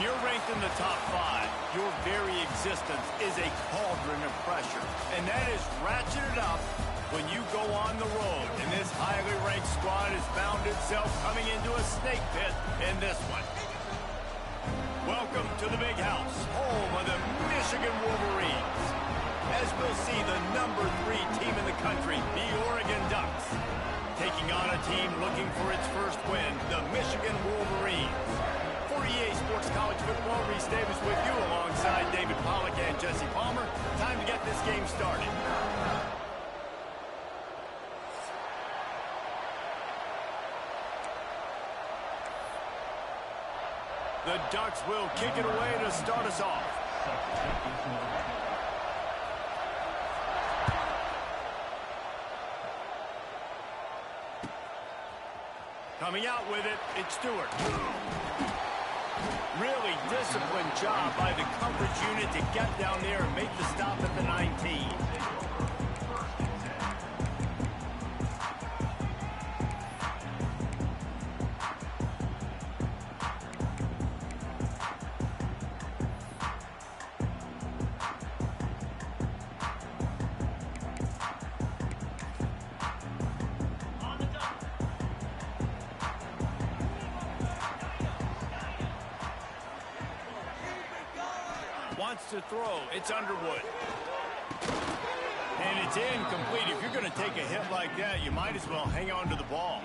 you're ranked in the top 5, your very existence is a cauldron of pressure. And that is ratcheted up when you go on the road. And this highly ranked squad has found itself coming into a snake pit in this one. Welcome to the big house, home of the Michigan Wolverines. As we'll see the number 3 team in the country, the Oregon Ducks, taking on a team looking for its first win, the Michigan Wolverines. For EA Sports College Football, Reese Davis with you alongside David Pollack and Jesse Palmer. Time to get this game started. The Ducks will kick it away to start us off. Coming out with it, it's Stewart. Really disciplined job by the coverage unit to get down there and make the stop at the 19. Wants to throw. It's Underwood. And it's incomplete. If you're going to take a hit like that, you might as well hang on to the ball.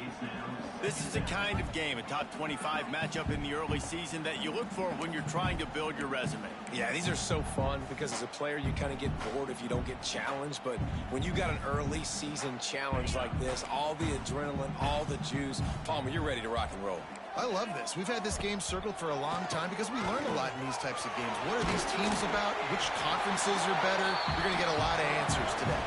This is the kind of game, a top 25 matchup in the early season, that you look for when you're trying to build your resume. Yeah, these are so fun because as a player, you kind of get bored if you don't get challenged. But when you got an early season challenge like this, all the adrenaline, all the juice, Palmer, you're ready to rock and roll. I love this. We've had this game circled for a long time because we learn a lot in these types of games. What are these teams about? Which conferences are better? You're going to get a lot of answers today.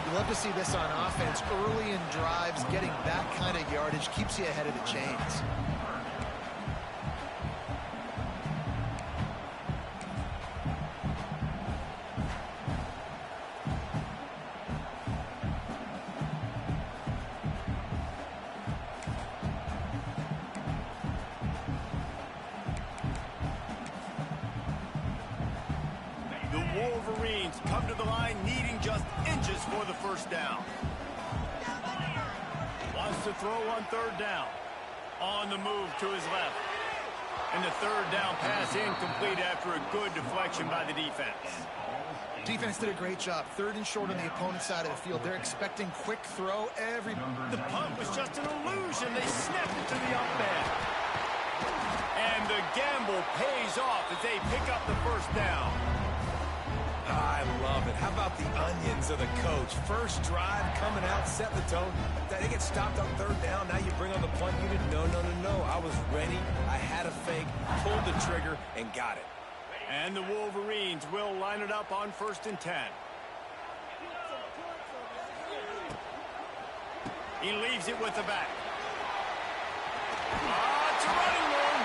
We love to see this on offense early in drives. Getting that kind of yardage keeps you ahead of the chains. Wolverines come to the line needing just inches for the first down. Wants to throw on 3rd down. On the move to his left. And the 3rd down pass incomplete after a good deflection by the defense. Defense did a great job. 3rd and short on the opponent's side of the field. They're expecting quick throw. The punt was just an illusion. They snapped it to the up man. And the gamble pays off as they pick up the first down. I love it. How about the onions of the coach? First drive, coming out, set the tone. They get stopped on 3rd down. Now you bring on the punt unit. No. I was ready. I had a fake, pulled the trigger, and got it. And the Wolverines will line it up on 1st and 10. He leaves it with the back. It's a running room.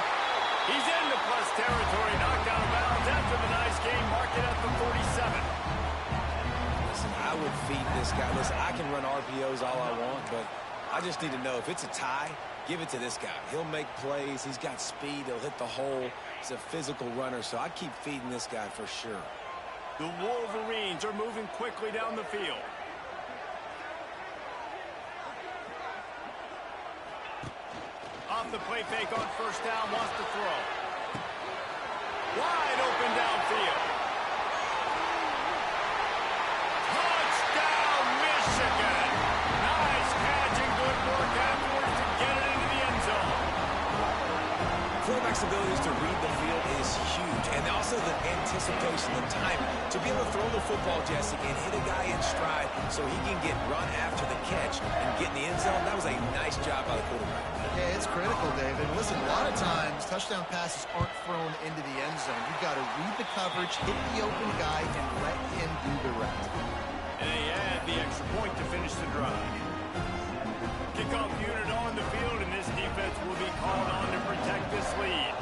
He's into plus territory, knocked out of bounds after the nice game, marked it at the 47. Listen, I would feed this guy. Listen, I can run RPOs all I want, but I just need to know if it's a tie, give it to this guy. He'll make plays. He's got speed. He'll hit the hole. He's a physical runner, so I keep feeding this guy for sure. The Wolverines are moving quickly down the field. Off the play fake on 1st down, wants to throw. Wide open downfield. Touchdown, Michigan! Nice catch and good work afterwards to get it into the end zone. Quarterback's abilities to read the field is huge, and also the anticipation, the timing. To be able to throw the football, Jesse, and hit a guy in stride so he can get run after the catch and get in the end zone, that was a nice job by the quarterback. Yeah, it's critical, David. Listen, a lot of times touchdown passes aren't thrown into the end zone. You've got to read the coverage, hit the open guy, and let him do the rest. And they add the extra point to finish the drive. Kickoff unit on the field, and this defense will be called on to protect this lead.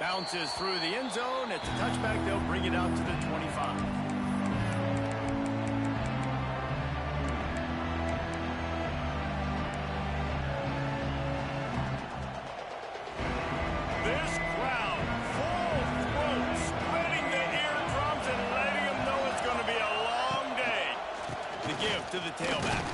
Bounces through the end zone. It's a touchback. They'll bring it out to the 25. to the tailback.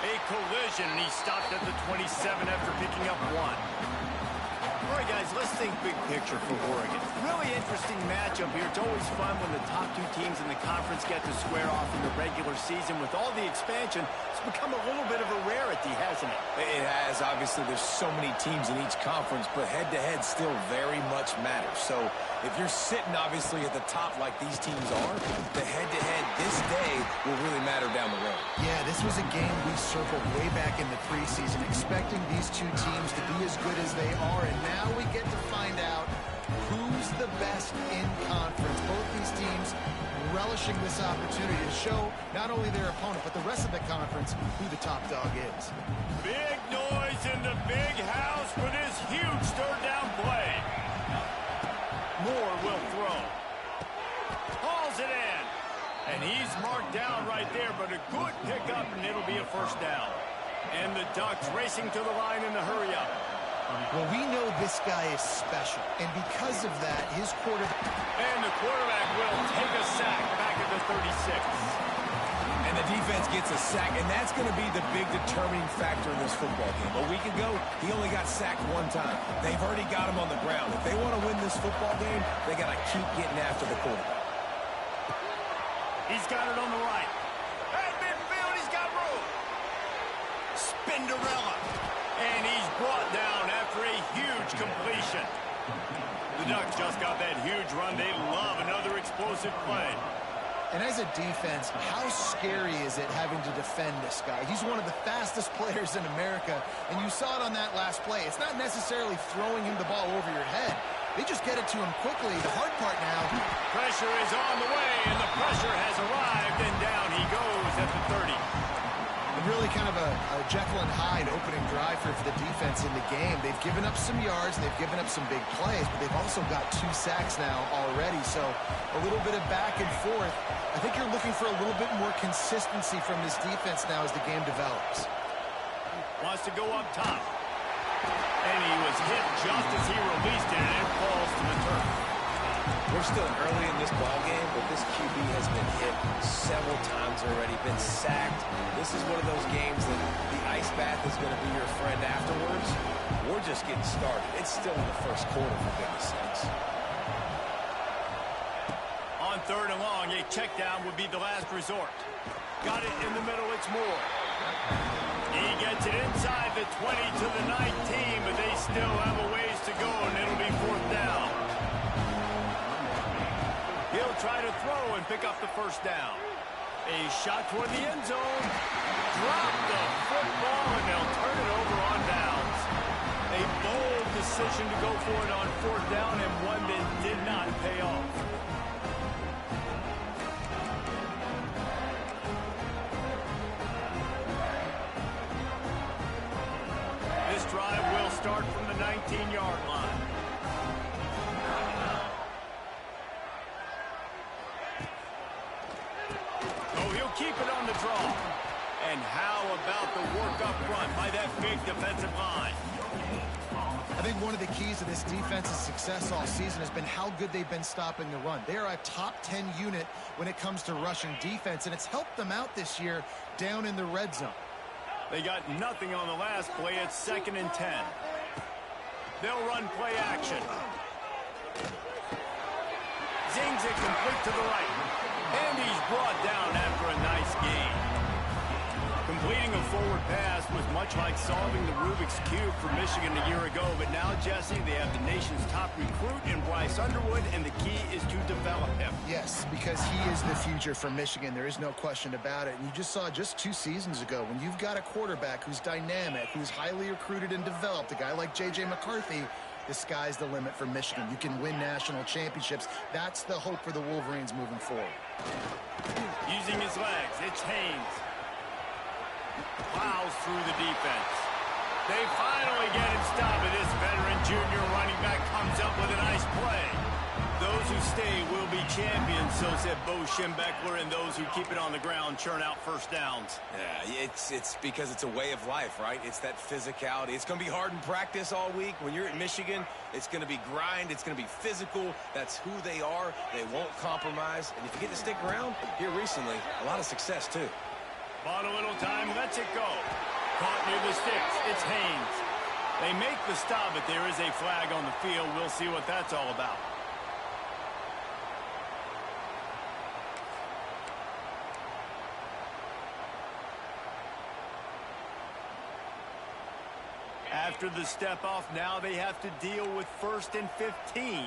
A collision, and he stopped at the 27 after picking up 1. All right, guys, let's think big picture for Oregon. Really interesting matchup here. It's always fun when the top two teams in the conference get to square off in the regular season. With all the expansion, it's become a little bit of a rarity, hasn't it? It has. Obviously, there's so many teams in each conference, but head-to-head still very much matters. So if you're sitting, obviously, at the top like these teams are, the head-to-head this day will really matter down the road. Yeah, this was a game we circled way back in the preseason, expecting these two teams to be as good as they are, and now we get to find out who's the best in conference. Both these teams relishing this opportunity to show not only their opponent, but the rest of the conference who the top dog is. Big noise in the big house for this huge third down play. Moore will throw. Hauls it in. And he's marked down right there, but a good pickup, and it'll be a first down. And the Ducks racing to the line in the hurry-up. Well, we know this guy is special, and because of that, his quarterback... And the quarterback will take a sack back at the 36. And the defense gets a sack, and that's going to be the big determining factor in this football game. A week ago, he only got sacked 1 time. They've already got him on the ground. If they want to win this football game, they got to keep getting after the quarterback. He's got it on the right. At midfield, he's got room. Spinderella. And he's brought down after a huge completion. The Ducks just got that huge run. They love another explosive play. And as a defense, how scary is it having to defend this guy? He's one of the fastest players in America, and you saw it on that last play. It's not necessarily throwing him the ball over your head. They just get it to him quickly. The hard part now... Pressure is on the way, and the pressure has arrived, and down he goes at the 30. Really kind of a Jekyll and Hyde opening drive for the defense in the game. They've given up some yards, they've given up some big plays, but they've also got 2 sacks now already, so a little bit of back and forth. I think you're looking for a little bit more consistency from this defense now as the game develops. Wants to go up top. And he was hit just as he released it, and it falls to the turf. We're still early in this ball game, but this QB has been hit several times already, been sacked. This is one of those games that the ice bath is going to be your friend afterwards. We're just getting started. It's still in the first quarter, for goodness sakes. On 3rd and long, a check down would be the last resort. Got it in the middle, it's Moore. He gets it inside the 20 to the 19, but they still have a ways to go, and it'll be 4th down. He'll try to throw and pick up the first down. A shot toward the end zone. Drop the football, and they'll turn it over on downs. A bold decision to go for it on 4th down, and one that did not pay off. This drive will start from the 19-yard line. Keep it on the draw. And how about the work up front by that big defensive line? I think one of the keys to this defense's success all season has been how good they've been stopping the run. They are a top 10 unit when it comes to rushing defense, and it's helped them out this year down in the red zone. They got nothing on the last play. It's 2nd and 10. They'll run play action. Zings it complete to the right. And he's brought down after a nice gain. Completing a forward pass was much like solving the Rubik's Cube for Michigan a year ago. But now, Jesse, they have the nation's top recruit in Bryce Underwood, and the key is to develop him. Yes, because he is the future for Michigan. There is no question about it. And you just saw just 2 seasons ago, when you've got a quarterback who's dynamic, who's highly recruited and developed, a guy like J.J. McCarthy, the sky's the limit for Michigan. You can win national championships. That's the hope for the Wolverines moving forward. Using his legs, it's Haynes. Plows through the defense. They finally get him stopped, and this veteran junior running back comes up with a nice play. Those who stay will be champions, so said Bo Schembechler, and those who keep it on the ground churn out first downs. Yeah, it's because it's a way of life, right? It's that physicality. It's going to be hard in practice all week. When you're at Michigan, it's going to be grind. It's going to be physical. That's who they are. They won't compromise. And if you get to stick around, here recently, a lot of success, too. Bought a little time, lets it go. Caught near the sticks. It's Haynes. They make the stop, but there is a flag on the field. We'll see what that's all about. After the step off, now they have to deal with 1st and 15.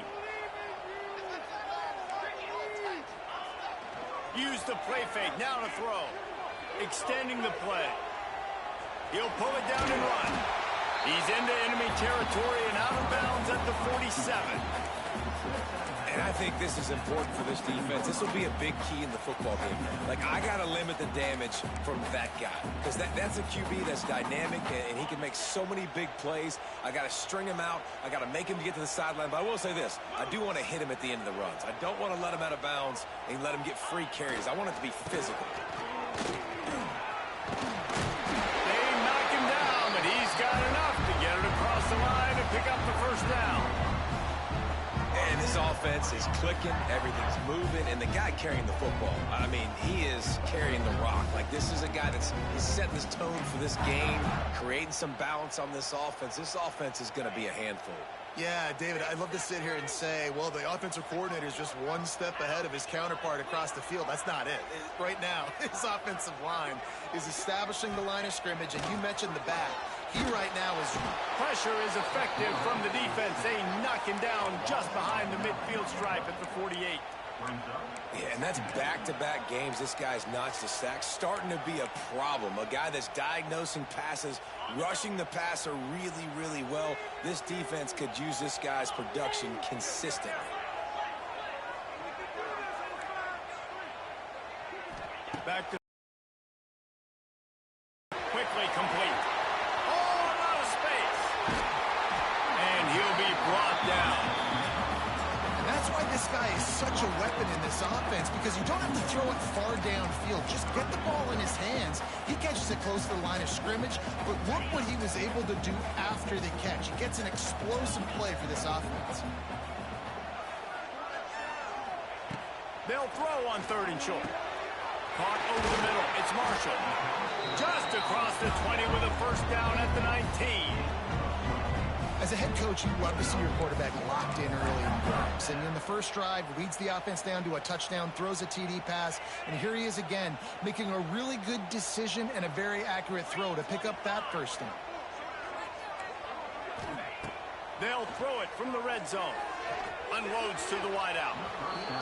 Use the play fake, now to throw. Extending the play. He'll pull it down and run. He's into enemy territory and out of bounds at the 47. And I think this is important for this defense. This will be a big key in the football game. Like, I got to limit the damage from that guy. Because that's a QB that's dynamic, and he can make so many big plays. I got to string him out. I got to make him get to the sideline. But I will say this. I do want to hit him at the end of the runs. I don't want to let him out of bounds and let him get free carries. I want it to be physical. They knock him down, but he's got enough to get it across the line and pick up the 1st down. And this offense is clicking, everything's moving, and the guy carrying the football, I mean, he is carrying the rock. Like, this is a guy he's setting this tone for this game, creating some balance on this offense. This offense is going to be a handful. Yeah, David, I'd love to sit here and say, well, the offensive coordinator is just one step ahead of his counterpart across the field. That's not it. Right now, his offensive line is establishing the line of scrimmage, and you mentioned the back. He right now is... Pressure is effective from the defense. They knock him down just behind the midfield stripe at the 48. Yeah, and that's back-to-back games. This guy's notched a sack, starting to be a problem. A guy that's diagnosing passes, rushing the passer really, really well. This defense could use this guy's production consistently. Back to quickly complete. Oh, out of space. And he'll be brought down. And that's why this guy is such a weapon in this offense, because you don't have to throw it far downfield. Just get the ball in his hands. He catches it close to the line of scrimmage, but look what he was able to do after the catch. He gets an explosive play for this offense. They'll throw on 3rd and short. Caught over the middle. It's Marshall. Just across the 20 with a 1st down at the 19. As a head coach, you love to see your quarterback locked in early in games. And in the first drive, leads the offense down to a touchdown, throws a TD pass, and here he is again, making a really good decision and a very accurate throw to pick up that 1st down. They'll throw it from the red zone. Unloads to the wideout.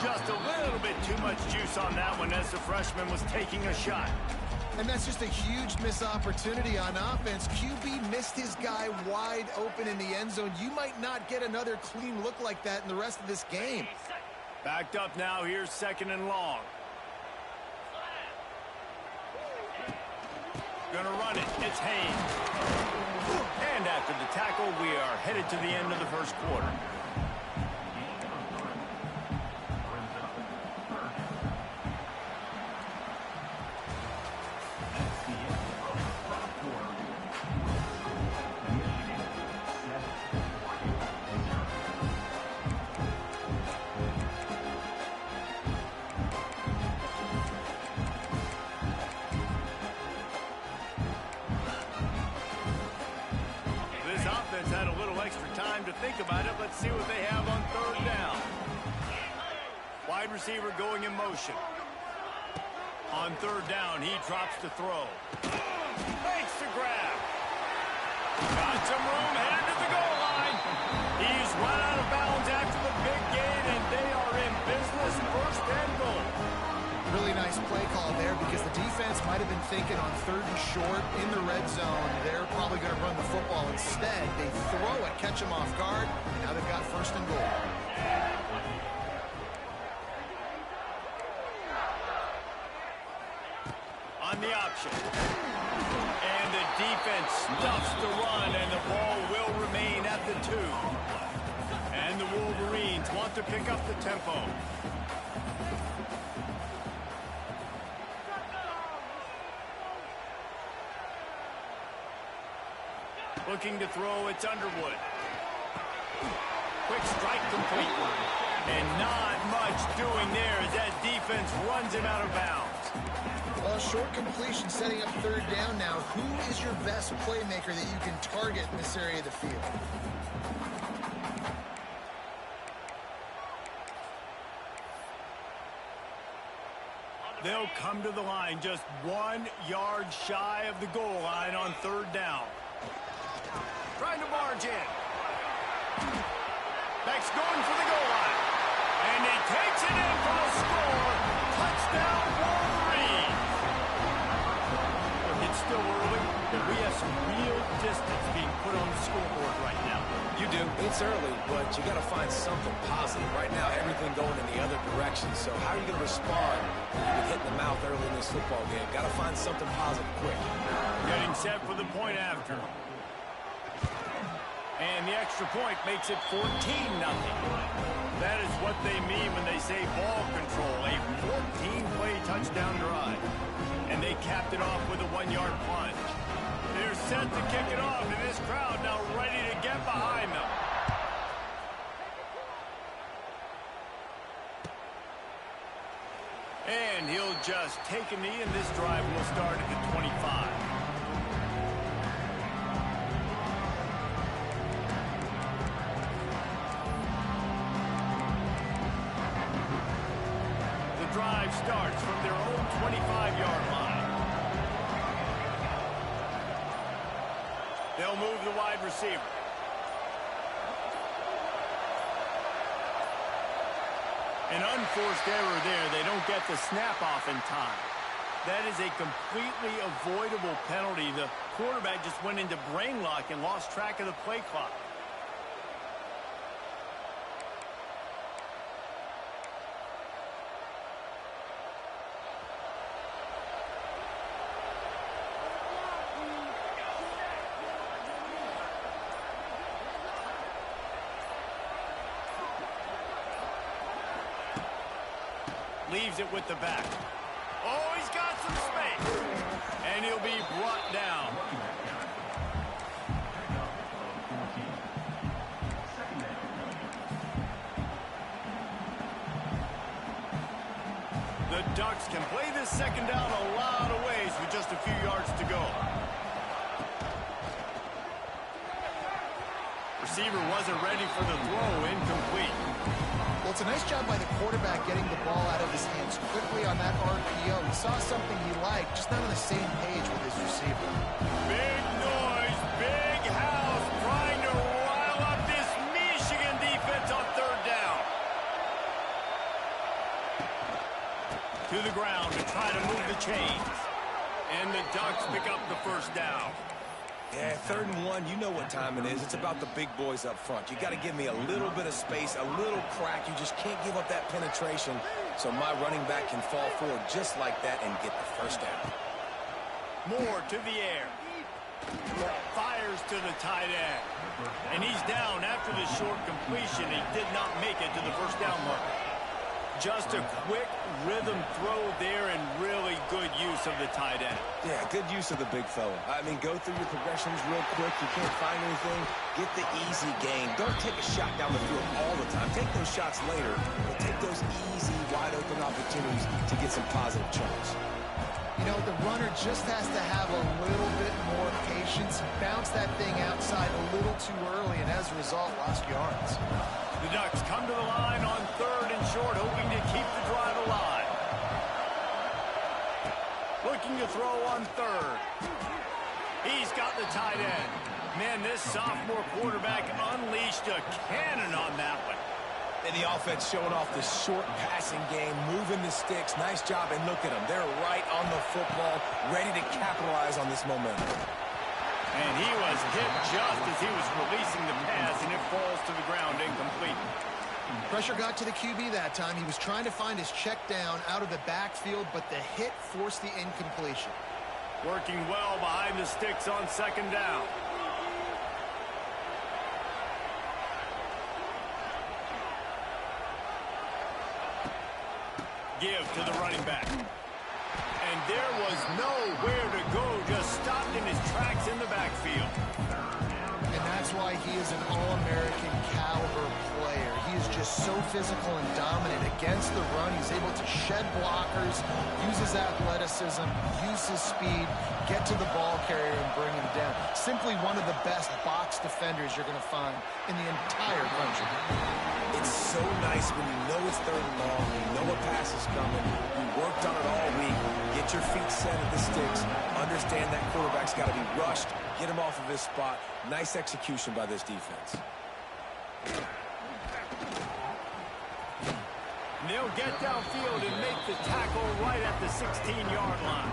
Just a little bit too much juice on that one as the freshman was taking a shot. And that's just a huge missed opportunity on offense. QB missed his guy wide open in the end zone. You might not get another clean look like that in the rest of this game. Backed up now. Here's 2nd and long. Gonna run it. It's Haynes. And after the tackle, we are headed to the end of the 1st quarter. Had a little extra time to think about it. Let's see what they have on 3rd down. Wide receiver going in motion. On 3rd down, he drops to throw. Makes the grab. Got some room, headed to the goal line. He's run out of bounds after the big gain, and they are in business. 1st and goal. Really nice play call there, because the defense might have been thinking on 3rd and short in the red zone. They're probably going to run the football. Instead, they throw it, catch them off guard, and now they've got 1st and goal. On the option. And the defense stuffs the run, and the ball will remain at the 2. And the Wolverines want to pick up the tempo. Looking to throw, it's Underwood. Quick strike complete. And not much doing there as that defense runs him out of bounds. Well, short completion setting up third down now. Who is your best playmaker that you can target in this area of the field? They'll come to the line just 1 yard shy of the goal line on third down. Trying to barge in. Beck's going for the goal line. And he takes it in for the score. Touchdown, Wolverine. It's still early, but we have some real distance being put on the scoreboard right now. You do. It's early, but you got to find something positive. Right now, everything going in the other direction. So how are you going to respond when you get hit in the mouth early in this football game? Got to find something positive quick. Getting set for the point after. And the extra point makes it 14-0. That is what they mean when they say ball control. A 14-play touchdown drive. And they capped it off with a 1-yard punt. They're set to kick it off, and this crowd now ready to get behind them. And he'll just take a knee, and this drive will start at the 25. The drive starts from their own 25-yard line. They'll move the wide receiver. An unforced error there. They don't get the snap off in time. That is a completely avoidable penalty. The quarterback just went into brain lock and lost track of the play clock. Leaves it with the back. Oh, he's got some space. And he'll be brought down. The Ducks can play this second down a lot of ways with just a few yards to go. Receiver wasn't ready for the throw. Incomplete. Well, it's a nice job by the quarterback getting the ball out of his hands quickly on that RPO. He saw something he liked, just not on the same page with his receiver. Big noise, big house, trying to rile up this Michigan defense on third down. To the ground to try to move the chains. And the Ducks pick up the first down. Yeah, 3rd and 1, you know what time it is. It's about the big boys up front. You got to give me a little bit of space, a little crack. You just can't give up that penetration so my running back can fall forward just like that and get the first down. Moore to the air. Fires to the tight end. And he's down after the short completion. He did not make it to the first down mark. Just a quick rhythm throw there and really good use of the tight end. Yeah, good use of the big fella. I mean, go through your progressions real quick. You can't find anything. Get the easy gain. Don't take a shot down the field all the time. Take those shots later, but take those easy, wide-open opportunities to get some positive chunks. You know, the runner just has to have a little bit more patience. Bounce that thing outside a little too early, and as a result, lost yards. The Ducks come to the line on 3rd and short, hoping to keep the drive alive. Looking to throw on 3rd. He's got the tight end. Man, this sophomore quarterback unleashed a cannon on that one. And the offense showing off the short passing game, moving the sticks. Nice job, and look at them. They're right on the football, ready to capitalize on this momentum. And he was hit just as he was releasing the pass, and it falls to the ground incomplete. Pressure got to the QB that time. He was trying to find his check down out of the backfield, but the hit forced the incompletion. Working well behind the sticks on 2nd down. Give to the running back. And there was nowhere to go, just stopped in his tracks in the backfield. And that's why he is an All-American caliber player. he is just so physical and dominant against the run. He's able to shed blockers, use his athleticism, use his speed, get to the ball carrier and bring him down. Simply one of the best box defenders you're going to find in the entire country. It's so nice when you know it's third and long, you know a pass is coming, you worked on it all week, get your feet set at the sticks, understand that quarterback's got to be rushed, get him off of his spot. Nice execution by this defense. They'll get downfield and make the tackle right at the 16-yard line.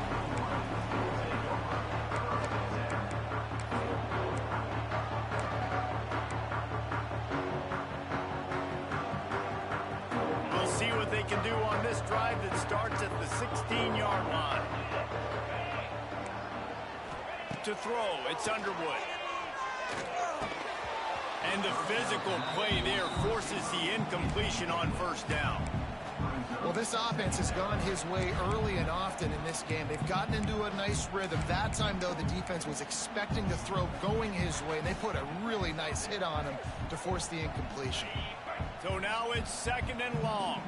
We'll see what they can do on this drive that starts at the 16-yard line. To throw, it's Underwood. And the physical play there forces the incompletion on first down. Well, this offense has gone his way early and often in this game. They've gotten into a nice rhythm. That time, though, the defense was expecting the throw going his way, and they put a really nice hit on him to force the incompletion. So now it's 2nd and long.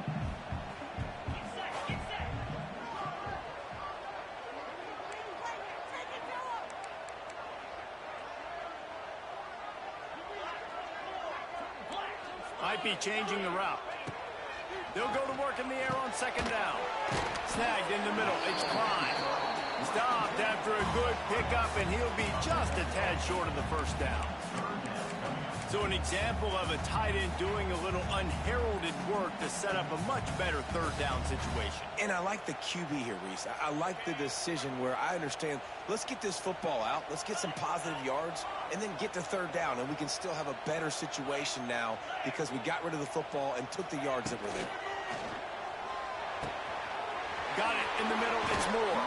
Might be changing the route. They'll go to work in the air on 2nd down. Snagged in the middle. It's Klein. Stopped after a good pickup, and he'll be just a tad short of the first down. So an example of a tight end doing a little unheralded work to set up a much better 3rd down situation. And I like the QB here, Reese. I like the decision where I understand, let's get this football out, let's get some positive yards, and then get to 3rd down, and we can still have a better situation now because we got rid of the football and took the yards that were there. Got it in the middle. It's Moore.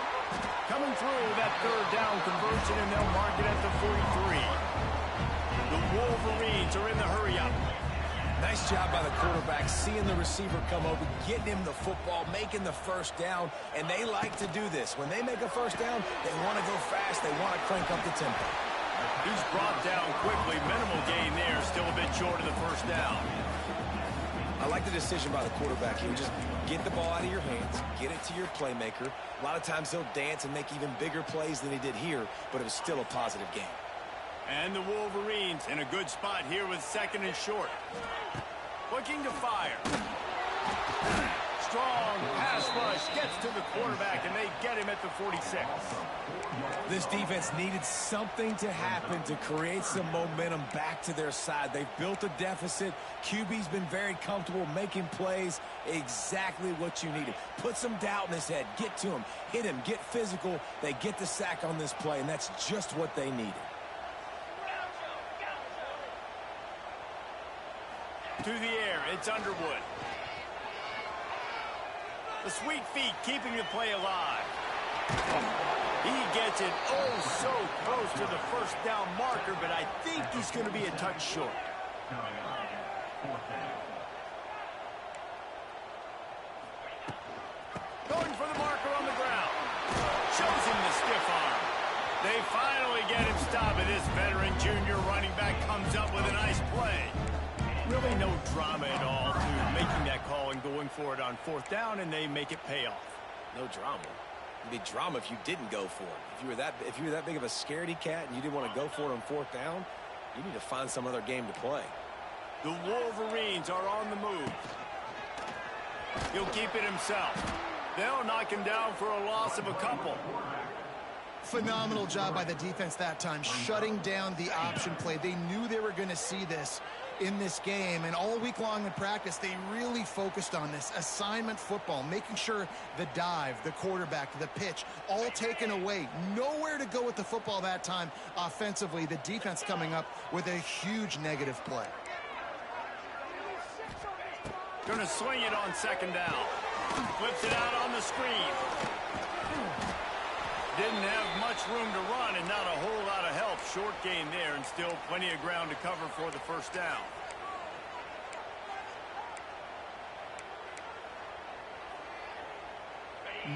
Coming through that 3rd down conversion, and they'll mark it at the 43. The Wolverines are in the hurry-up. Nice job by the quarterback, seeing the receiver come over, getting him the football, making the first down, and they like to do this. When they make a first down, they want to go fast. They want to crank up the tempo. He's brought down quickly. Minimal gain there. Still a bit short of the first down. I like the decision by the quarterback here. Just get the ball out of your hands, get it to your playmaker. A lot of times he'll dance and make even bigger plays than he did here, but it was still a positive game. And the Wolverines in a good spot here with 2nd and short. Looking to fire. Strong pass rush gets to the quarterback, and they get him at the 46. This defense needed something to happen to create some momentum back to their side. They've built a deficit. QB's been very comfortable making plays. Exactly what you needed. Put some doubt in his head. Get to him. Hit him. Get physical. They get the sack on this play, and that's just what they needed. To the air, it's Underwood. The sweet feet keeping the play alive. He gets it oh so close to the first down marker, but I think he's going to be a touch short. Going for the marker on the ground. Shows him the stiff arm. They finally get him stopped, and this veteran junior running back comes up with a nice play. Really no drama at all to making that call and going for it on 4th down, and they make it pay off. No drama. It'd be drama if you didn't go for it. If you were that big of a scaredy cat and you didn't want to go for it on 4th down, you need to find some other game to play. The Wolverines are on the move. He'll keep it himself. They'll knock him down for a loss of a couple. Phenomenal job by the defense that time, shutting down the option play. They knew they were going to see this in this game, and all week long in practice, they really focused on this assignment football, making sure the dive, the quarterback, the pitch, all taken away. Nowhere to go with the football that time offensively. The defense coming up with a huge negative play. Going to swing it on 2nd down. Flips it out on the screen. Didn't have much room to run and not a whole lot of help. Short gain there and still plenty of ground to cover for the first down.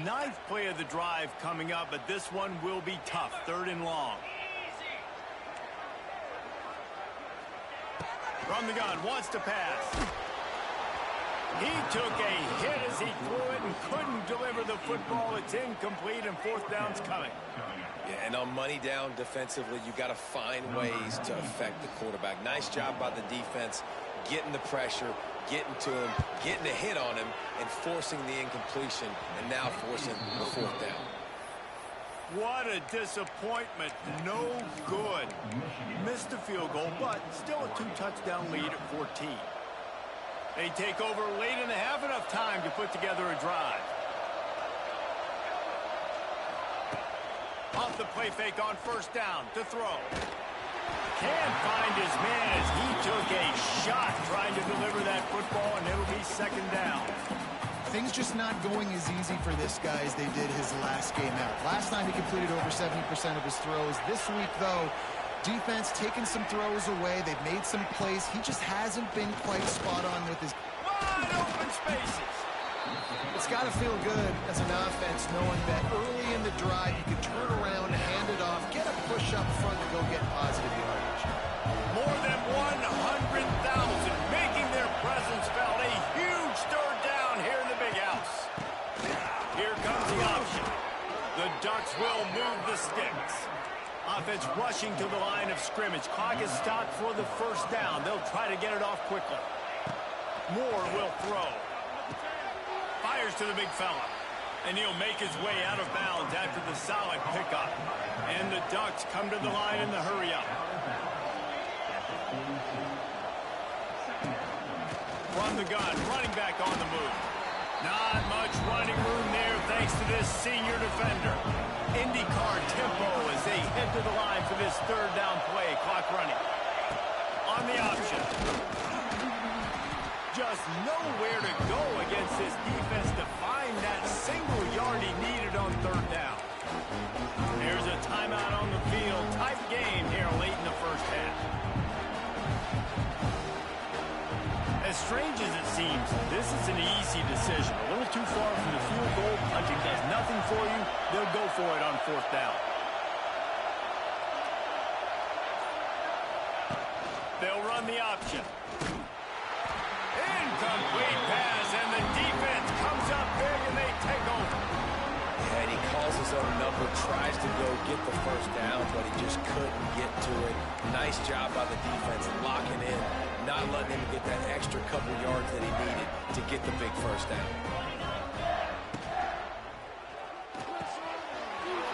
Ninth play of the drive coming up, but this one will be tough. 3rd and long. From the gun, wants to pass. He took a hit as he threw it and couldn't deliver the football. It's incomplete, and fourth down's coming. Yeah, and on money down defensively, you got to find ways to affect the quarterback. Nice job by the defense, getting the pressure, getting to him, getting a hit on him, and forcing the incompletion, and now forcing the fourth down. What a disappointment. No good. Missed the field goal, but still a two-touchdown lead at 14. They take over late in the half, enough time to put together a drive. Off the play fake on first down to throw. Can't find his man as he took a shot trying to deliver that football, and it'll be second down. Things just not going as easy for this guy as they did his last game out. Last time he completed over 70% of his throws. This week, though, defense taking some throws away. They've made some plays. He just hasn't been quite spot on with his wide open spaces. It's got to feel good as an offense knowing that early in the drive you can turn around, hand it off, get a push up front to go get positive yardage. More than 100,000 making their presence felt. A huge third down here in the big house. Here comes the option. The Ducks will move the sticks. Offense rushing to the line of scrimmage. Clock is stopped for the first down. They'll try to get it off quickly. Moore will throw. Fires to the big fella. And he'll make his way out of bounds after the solid pickup. And the Ducks come to the line in the hurry-up. From the gun, running back on the move. Not much running room there thanks to this senior defender. IndyCar tempo as they head to the line for this third down play. Clock running. On the option. Just nowhere to go against this defense to find that single yard he needed on third down. There's a timeout on the field. Tight game here late in the first half. As strange as it seems, this is an easy decision. A little too far from the field goal. Punting does nothing for you. They'll go for it on fourth down. They'll run the option. Incomplete pass, and the defense comes up big, and they take over. Yeah, and he calls his own number, tries to go get the first down, but he just couldn't get to it. Nice job by the defense locking in, not letting him get that extra couple yards that he needed to get the big first down.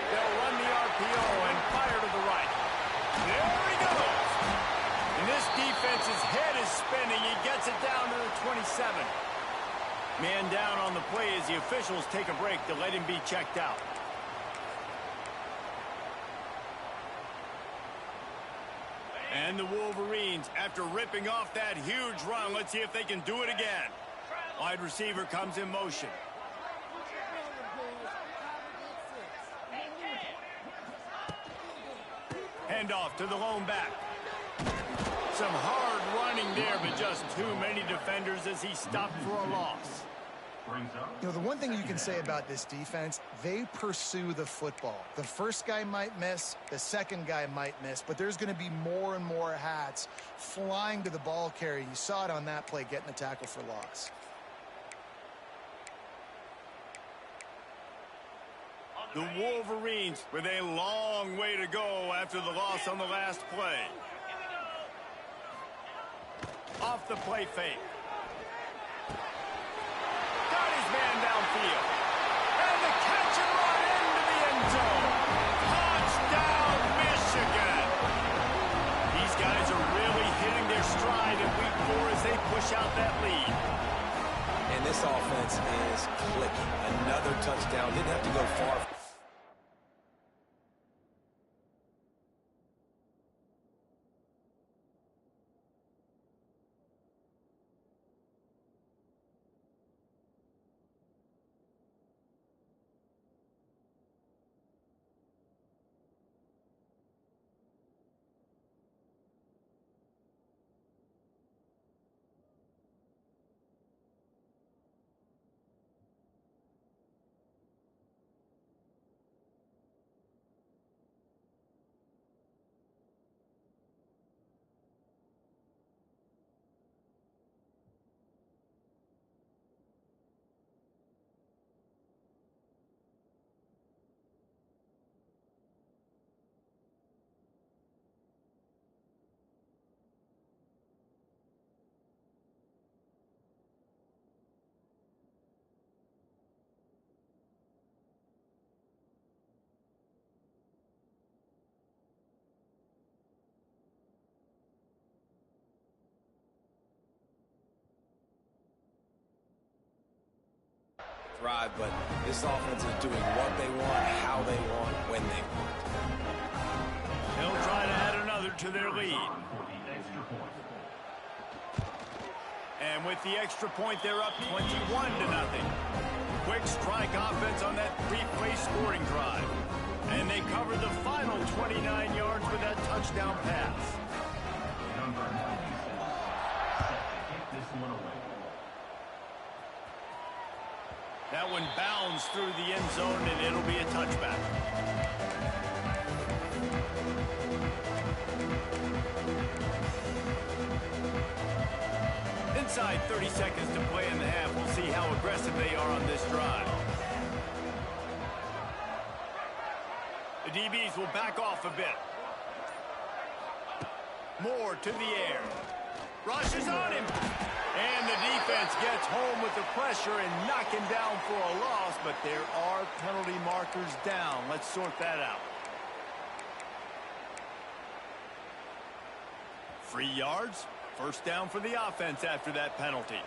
They'll run the RPO and fire to the right. There he goes. And this defense's head is spinning. He gets it down to the 27. Man down on the play as the officials take a break to let him be checked out. And the Wolverines, after ripping off that huge run, let's see if they can do it again. Wide receiver comes in motion. Handoff to the lone back. Some hard running there, but just too many defenders as he stopped for a loss. You know, the one thing you can say about this defense, they pursue the football. The first guy might miss, the second guy might miss, but there's going to be more and more hats flying to the ball carrier. You saw it on that play, getting the tackle for loss. The Wolverines with a long way to go after the loss on the last play. Off the play fake. Got his man downfield. And the catch and run into the end zone. Touchdown, Michigan. These guys are really hitting their stride in week 4 as they push out that lead. And this offense is clicking. Another touchdown. Didn't have to go far. thrive, but this offense is doing what they want, how they want, when they want. They'll try to add another to their lead. And with the extra point, they're up 21-0. Quick strike offense on that three-play scoring drive. And they cover the final 29 yards with that touchdown pass. That one bounds through the end zone, and it'll be a touchback. Inside 30 seconds to play in the half. We'll see how aggressive they are on this drive. The DBs will back off a bit. Moore to the air. Rushes on him. And the defense gets home with the pressure and knock him down for a loss, but there are penalty markers down. Let's sort that out. 3 yards. First down for the offense after that penalty.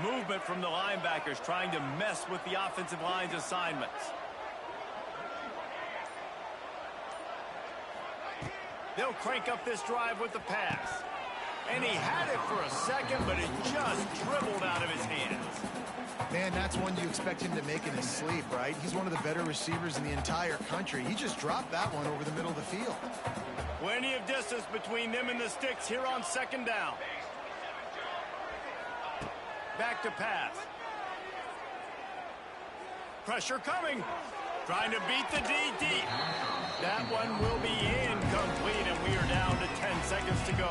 Movement from the linebackers trying to mess with the offensive line's assignments. They'll crank up this drive with the pass. And he had it for a second, but it just dribbled out of his hands. Man, that's one you expect him to make in his sleep, right? He's one of the better receivers in the entire country. He just dropped that one over the middle of the field. Plenty of distance between them and the sticks here on second down. Back to pass. Pressure coming. Trying to beat the DD. That one will be incomplete, and we are down to 10 seconds to go.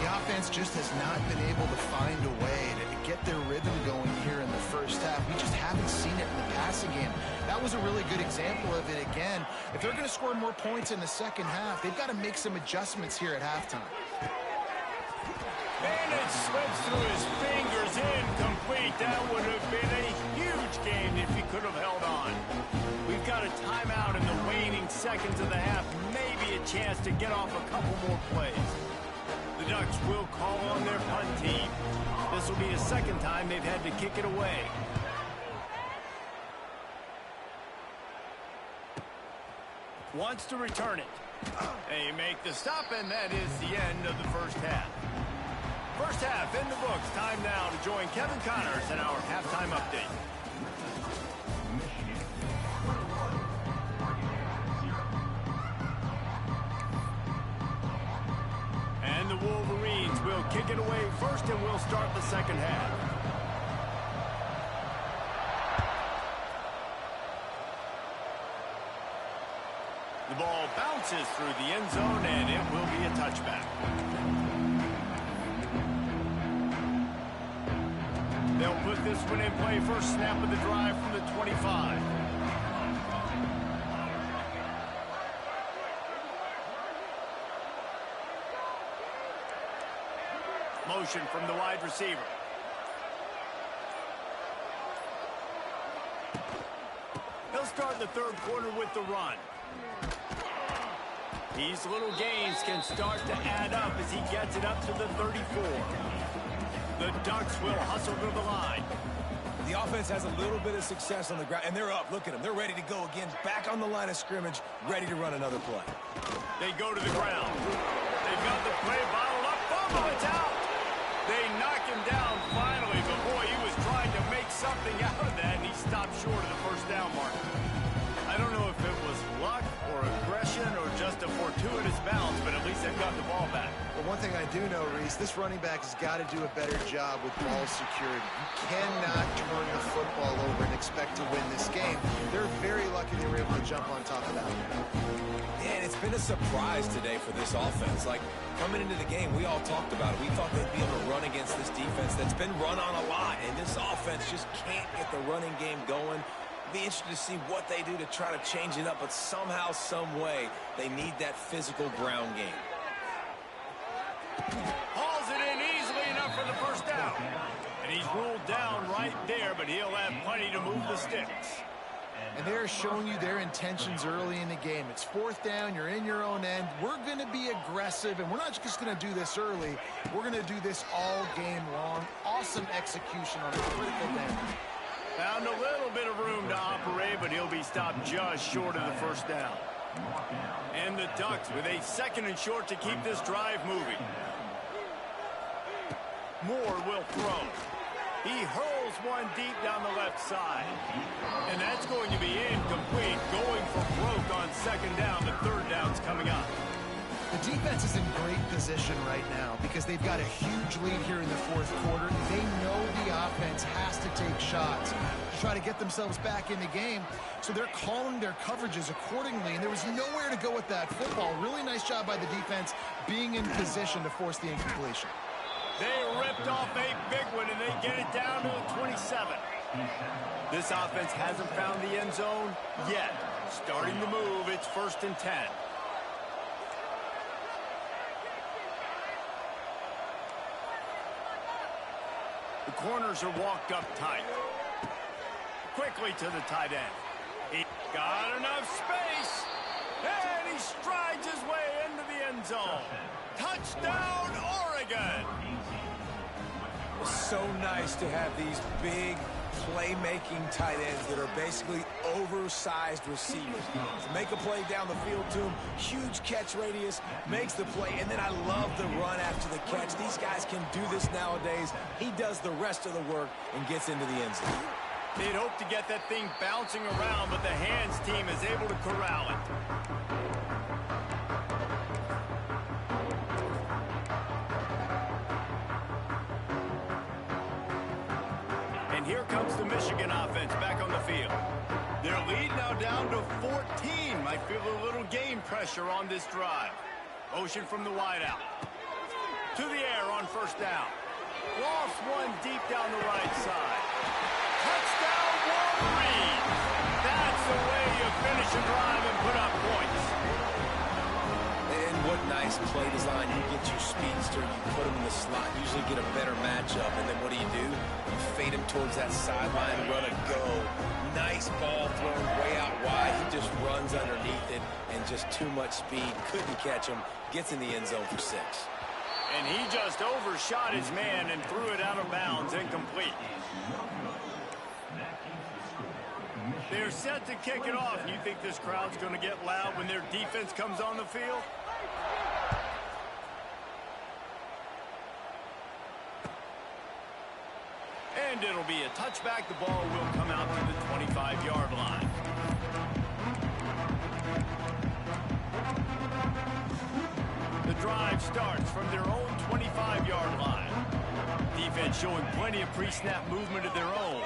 The offense just has not been able to find a way to get their rhythm going here in the first half. We just haven't seen it in the passing game. That was a really good example of it again. If they're going to score more points in the second half, they've got to make some adjustments here at halftime. And it slips through his fingers, incomplete. That would have been a huge game if he could have held on. We've got a timeout in the waning seconds of the half. Maybe a chance to get off a couple more plays. The Ducks will call on their punt team. This will be the second time they've had to kick it away. Wants to return it. They make the stop, and that is the end of the first half. First half in the books. Time now to join Kevin Connors in our halftime update. And the Wolverines will kick it away first, and we'll start the second half. The ball bounces through the end zone, and it will be a touchback. They'll put this one in play. First snap of the drive from the 25. Motion from the wide receiver. They'll start the third quarter with the run. These little gains can start to add up as he gets it up to the 34. The Ducks will hustle to the line. The offense has a little bit of success on the ground, and they're up. Look at them. They're ready to go again. Back on the line of scrimmage, ready to run another play. They go to the ground. They've got the play bottled up. Fumble, it's out. They knock him down finally, but boy, he was trying to make something out of that, and he stopped short of the first down marker. I don't know if it was luck or aggression or just a fortuitous bounce, but at least they've got the ball back. Well, one thing I do know, Reese, this running back has got to do a better job with ball security. You cannot turn the football over and expect to win this game. They're very lucky they were able to jump on top of that. And it's been a surprise today for this offense. Like, coming into the game, we all talked about it. We thought they'd be able to run against this defense that's been run on a lot, and this offense just can't get the running game going. Be interested to see what they do to try to change it up, but somehow, some way, they need that physical ground game. Hauls it in easily enough for the first down. And he's ruled down right there, but he'll have plenty to move the sticks. And they're showing you their intentions early in the game. It's fourth down, you're in your own end. We're going to be aggressive, and we're not just going to do this early. We're going to do this all game long. Awesome execution on a critical down. Found a little bit of room to operate, but he'll be stopped just short of the first down. And the Ducks with a 2nd and short to keep this drive moving. Moore will throw. He hurls one deep down the left side. And that's going to be incomplete, going for broke on 2nd down. The 3rd down's coming up. The defense is in great position right now because they've got a huge lead here in the 4th quarter. They know the offense has to take shots to try to get themselves back in the game. So they're calling their coverages accordingly, and there was nowhere to go with that football. Really nice job by the defense being in position to force the incompletion. They ripped off a big one, and they get it down to the 27. This offense hasn't found the end zone yet. Starting to move, it's 1st and 10. The corners are walked up tight. Quickly to the tight end. He got enough space. And he strides his way into the end zone. Touchdown, Oregon. It's so nice to have these big playmaking tight ends that are basically oversized receivers. To make a play down the field to him, huge catch radius, makes the play, and then I love the run after the catch. These guys can do this nowadays. He does the rest of the work and gets into the end zone. They'd hope to get that thing bouncing around, but the hands team is able to corral it. And here comes the Michigan offense back on the field. Their lead now down to 14. Might feel a little game pressure on this drive. Motion from the wideout. To the air on 1st down. Lofts one deep down the right side. Touchdown, Wolverine! That's the way you finish a drive and put up points. And what nice play design. You get your speedster, you put him in the slot, usually get a better matchup, and then what do? You fade him towards that sideline, run a go. Nice ball thrown way out wide. He just runs underneath it, and just too much speed. Couldn't catch him. Gets in the end zone for 6. And he just overshot his man and threw it out of bounds, incomplete. They're set to kick it off. You think this crowd's going to get loud when their defense comes on the field? And it'll be a touchback. The ball will come out to the 25-yard line. The drive starts from their own 25-yard line. Defense showing plenty of pre-snap movement of their own.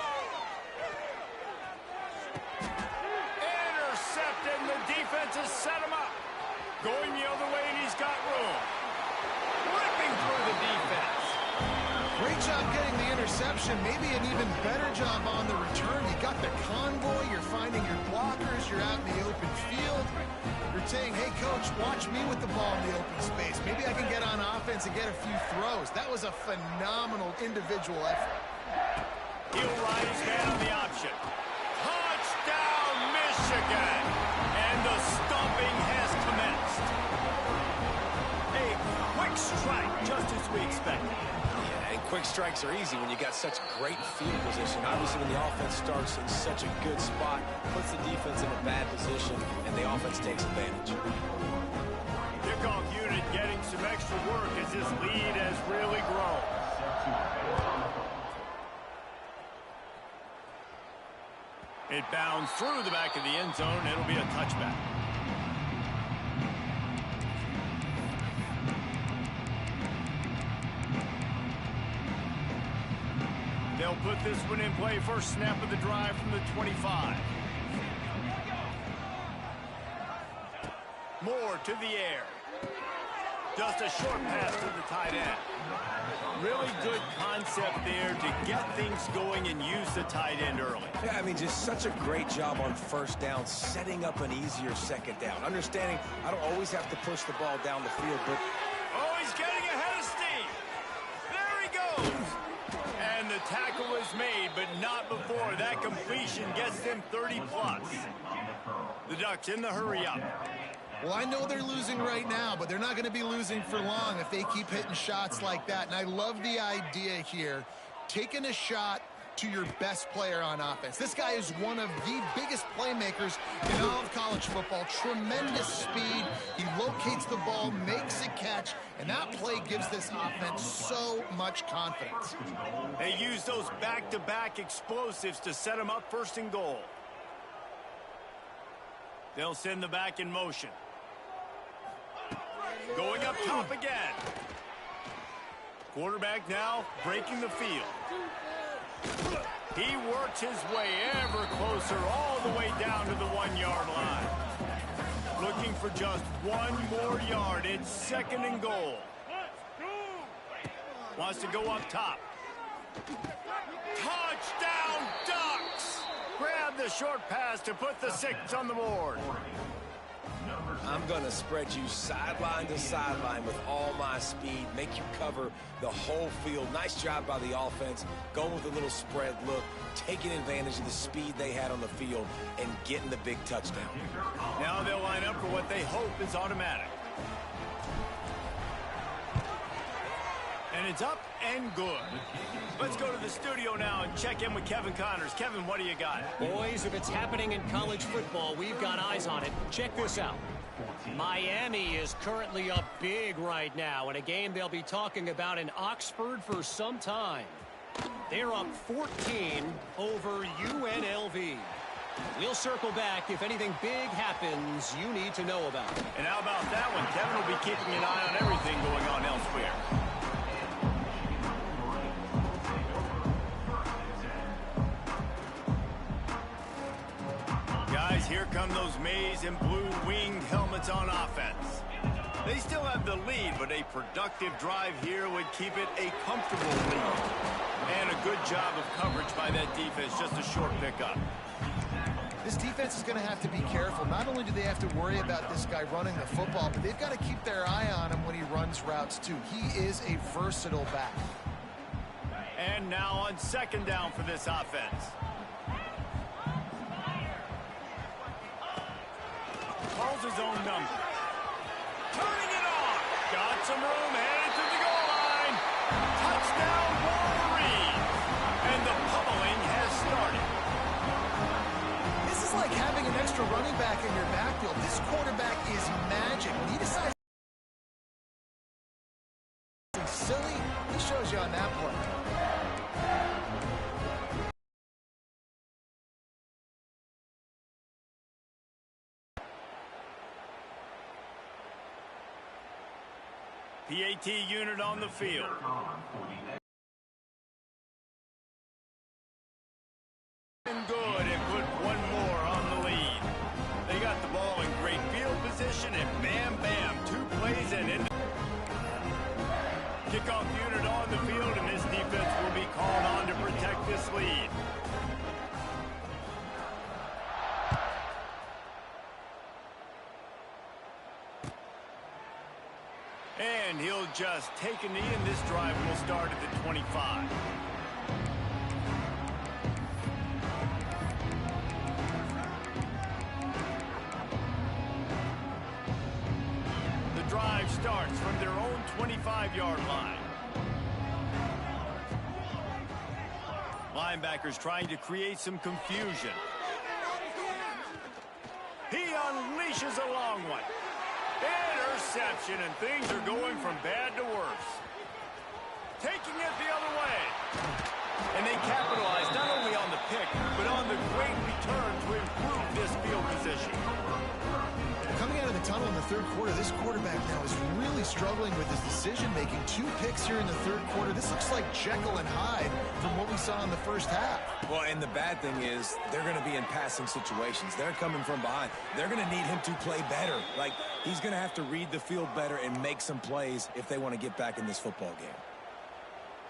Intercepted, and the defense has set him up. Going the other way, and he's got room. Ripping through the defense. Great job getting the interception. Maybe an even better job on the return. You got the convoy. You're finding your blockers. You're out in the open field. You're saying, hey, coach, watch me with the ball in the open space. Maybe I can get on offense and get a few throws. That was a phenomenal individual effort. He'll ride his man on the option. Touchdown, Michigan! And the stomping has commenced. A quick strike, just as we expected. Yeah, and quick strikes are easy when you got such great field position. Obviously, when the offense starts in such a good spot, puts the defense in a bad position, and the offense takes advantage. Kickoff unit getting some extra work as this lead has really grown. It bounds through the back of the end zone. It'll be a touchback. They'll put this one in play. First snap of the drive from the 25. Moore to the air. Just a short pass to the tight end. Really good concept there to get things going and use the tight end early. Yeah, I mean, just such a great job on 1st down, setting up an easier 2nd down. Understanding I don't always have to push the ball down the field, but... Oh, he's getting ahead of steam. There he goes. And the tackle is made, but not before that completion gets them 30-plus. The Ducks in the hurry up. Well, I know they're losing right now, but they're not going to be losing for long if they keep hitting shots like that. And I love the idea here, taking a shot to your best player on offense. This guy is one of the biggest playmakers in all of college football. Tremendous speed. He locates the ball, makes a catch, and that play gives this offense so much confidence. They use those back-to-back explosives to set them up first and goal. They'll send the back in motion. Going up top again. Quarterback now breaking the field. He works his way ever closer all the way down to the 1-yard line. Looking for just one more yard. It's second and goal. Wants to go up top. Touchdown Ducks! Grab the short pass to put the 6 on the board. I'm going to spread you sideline to sideline with all my speed, make you cover the whole field. Nice job by the offense, going with a little spread look, taking advantage of the speed they had on the field, and getting the big touchdown. Now they'll line up for what they hope is automatic. And it's up and good. Let's go to the studio now and check in with Kevin Connors. Kevin, what do you got? Boys, if it's happening in college football, we've got eyes on it. Check this out. Miami is currently up big right now in a game they'll be talking about in Oxford for some time. They're up 14 over UNLV. We'll circle back if anything big happens you need to know about. And how about that one? Kevin will be keeping an eye on everything going on elsewhere. Guys, here come those maize and blue winged helmets on offense. They still have the lead, but a productive drive here would keep it a comfortable lead. And a good job of coverage by that defense, just a short pickup. This defense is going to have to be careful. Not only do they have to worry about this guy running the football, but they've got to keep their eye on him when he runs routes too. He is a versatile back. And now on second down for this offense. Calls his own number. Turning it on. Got some room, headed to the goal line. Touchdown, Wolverine. And the pummeling has started. This is like having an extra running back in your backfield. This quarterback is magic. When he decides something silly, he shows you on that play. PAT unit on the field. And good, and put one more on the lead. They got the ball in great field position, and bam, bam, 2 plays and in. Kickoff unit on the field, and this defense will be called on to protect this lead. And he'll just take a knee, and this drive will start at the 25. The drive starts from their own 25-yard line. Linebackers trying to create some confusion. He unleashes a long one. Interception, and things are going from bad to worse. Taking it the other way. And they capitalize not only on the pick, but on the great return to improve this field position. Coming out of the tunnel in the third quarter, this quarterback now is really struggling with his decision-making. 2 picks here in the third quarter. This looks like Jekyll and Hyde from what we saw in the first half. Well, and the bad thing is they're going to be in passing situations. They're coming from behind. They're going to need him to play better. Like, he's going to have to read the field better and make some plays if they want to get back in this football game.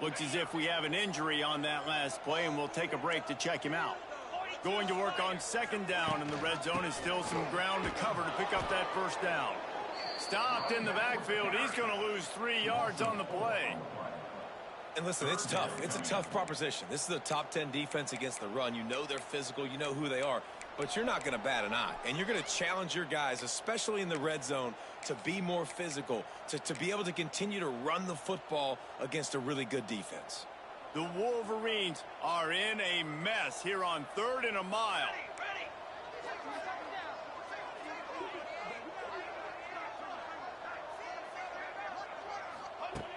Looks as if we have an injury on that last play, and we'll take a break to check him out. Going to work on second down in the red zone, and still some ground to cover to pick up that first down. Stopped in the backfield. He's going to lose 3 yards on the play. And listen, it's tough. It's a tough proposition. This is a top 10 defense against the run. You know they're physical. You know who they are. But you're not going to bat an eye. And you're going to challenge your guys, especially in the red zone, to be more physical, to be able to continue to run the football against a really good defense. The Wolverines are in a mess here on 3rd and a mile.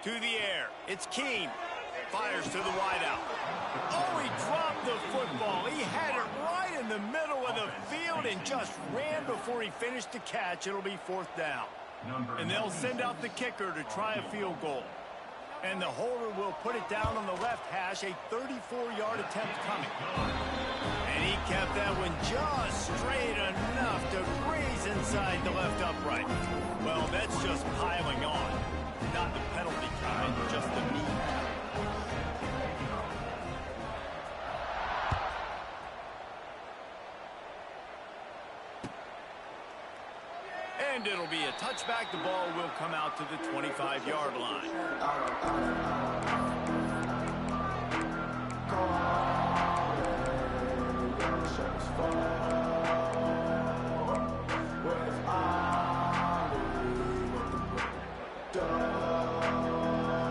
To the air. It's Keene. Fires to the wideout. Oh, he dropped the football. He had it right in the middle of the field and just ran before he finished the catch. It'll be 4th down. And they'll send out the kicker to try a field goal. And the holder will put it down on the left hash, a 34-yard attempt coming. And he kept that one just straight enough to graze inside the left upright. Well, that's just piling on. Not the penalty kind, just the meat. And it'll be a touchback. The ball will come out to the 25-yard line.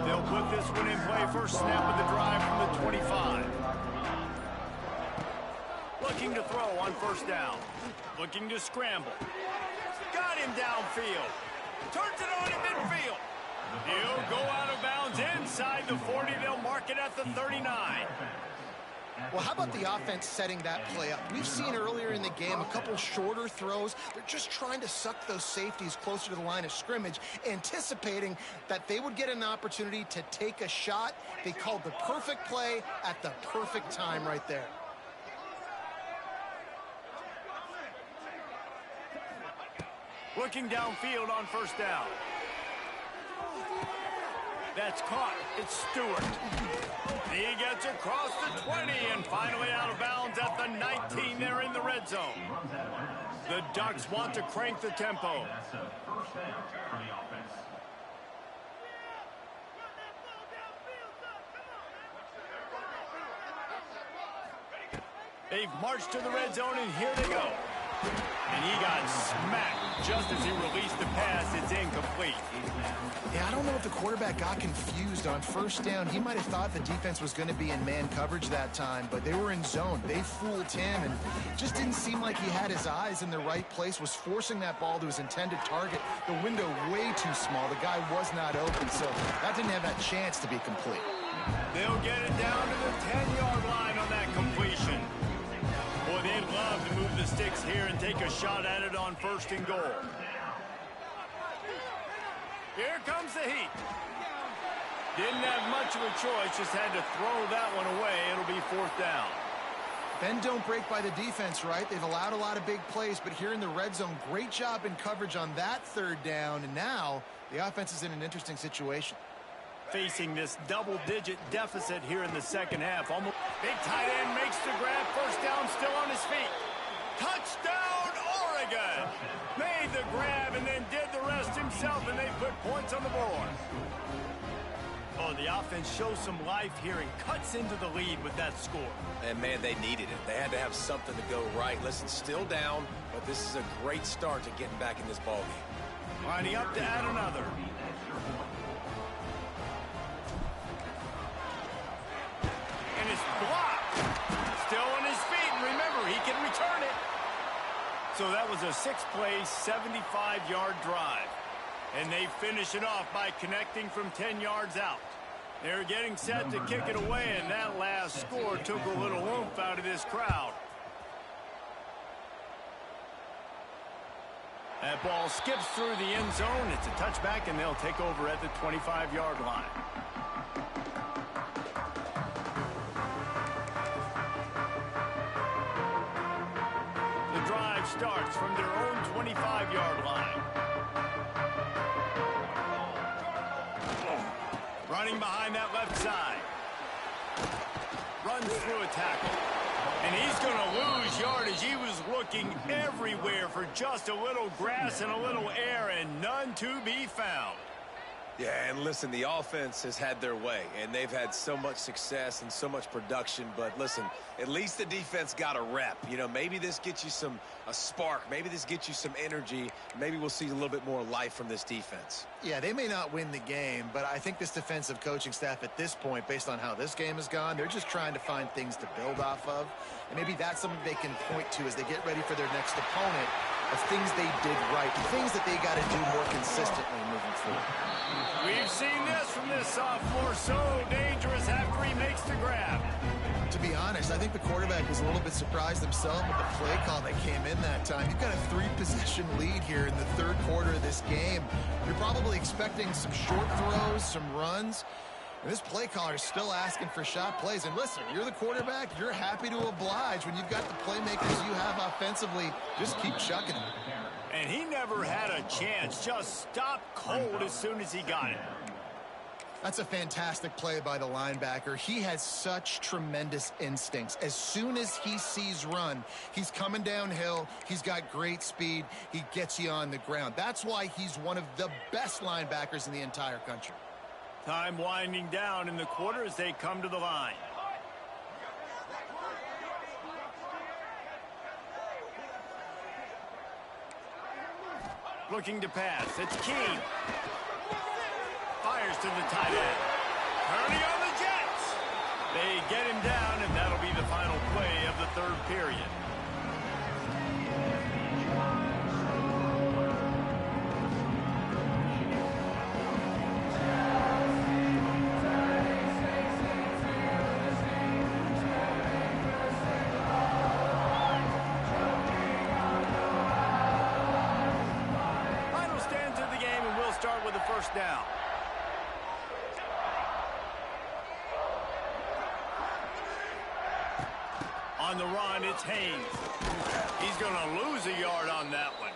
They'll put this one in play. First snap of the drive from the 25. Looking to throw on 1st down. Looking to scramble. Got him downfield. Turns it on in midfield. He'll go out of bounds inside the 40. They'll mark it at the 39. Well, how about the offense setting that play up? We've seen earlier in the game a couple shorter throws. They're just trying to suck those safeties closer to the line of scrimmage, anticipating that they would get an opportunity to take a shot. They called the perfect play at the perfect time right there. Looking downfield on 1st down. That's caught. It's Stewart. He gets across the 20 and finally out of bounds at the 19. They're in the red zone. The Ducks want to crank the tempo. They've marched to the red zone, and here they go. And he got smacked just as he released the pass. It's incomplete. Yeah, I don't know if the quarterback got confused on 1st down. He might have thought the defense was going to be in man coverage that time, but they were in zone. They fooled him, and just didn't seem like he had his eyes in the right place, was forcing that ball to his intended target. The window way too small. The guy was not open, so that didn't have that chance to be complete. They'll get it down to the 10-yard line on that completion. Boy, they'd love to move the sticks here and take a shot at it on 1st and goal. Here comes the heat. Didn't have much of a choice, just had to throw that one away. It'll be 4th down. Bend don't break by the defense, right? They've allowed a lot of big plays, but here in the red zone, great job in coverage on that 3rd down, and now the offense is in an interesting situation. Facing this double-digit deficit here in the 2nd half. Almost big tight end makes the grab. 1st down, still on his feet. Touchdown, Oregon! Made the grab and then did the rest himself, and they put points on the board. Oh, the offense shows some life here and cuts into the lead with that score. And, man, they needed it. They had to have something to go right. Listen, still down, but this is a great start to getting back in this ballgame. Lining up to add another. And it's blocked. Still on his feet, and remember, he can return it. So that was a 6-play, 75-yard drive. And they finish it off by connecting from 10 yards out. They're getting set to kick it away, and that last score took a little oomph out of this crowd. That ball skips through the end zone. It's a touchback, and they'll take over at the 25-yard line. The drive starts from their own 25-yard line. Running behind that left side. Runs through a tackle. And he's going to lose yardage. He was looking everywhere for just a little grass and a little air, and none to be found. Yeah, and listen, the offense has had their way, and they've had so much success and so much production. But listen, at least the defense got a rep. You know, maybe this gets you a spark. Maybe this gets you some energy. Maybe we'll see a little bit more life from this defense. Yeah, they may not win the game, but I think this defensive coaching staff at this point, based on how this game has gone, they're just trying to find things to build off of. And maybe that's something they can point to as they get ready for their next opponent of things they did right, things that they got to do more consistently moving forward. We've seen this from this sophomore, so dangerous after he makes the grab. To be honest, I think the quarterback was a little bit surprised himself with the play call that came in that time. You've got a 3-possession lead here in the third quarter of this game. You're probably expecting some short throws, some runs. And this play caller is still asking for shot plays. And listen, you're the quarterback. You're happy to oblige when you've got the playmakers you have offensively. Just keep chucking them. And he never had a chance. Just stopped cold as soon as he got it. That's a fantastic play by the linebacker. He has such tremendous instincts. As soon as he sees run, he's coming downhill. He's got great speed. He gets you on the ground. That's why he's one of the best linebackers in the entire country. Time winding down in the quarter as they come to the line. Looking to pass. It's Keene. Fires to the tight end. Turning on the Jets. They get him down, and that'll be the final play of the third period. With a first down. On the run, it's Haynes. He's going to lose a yard on that one.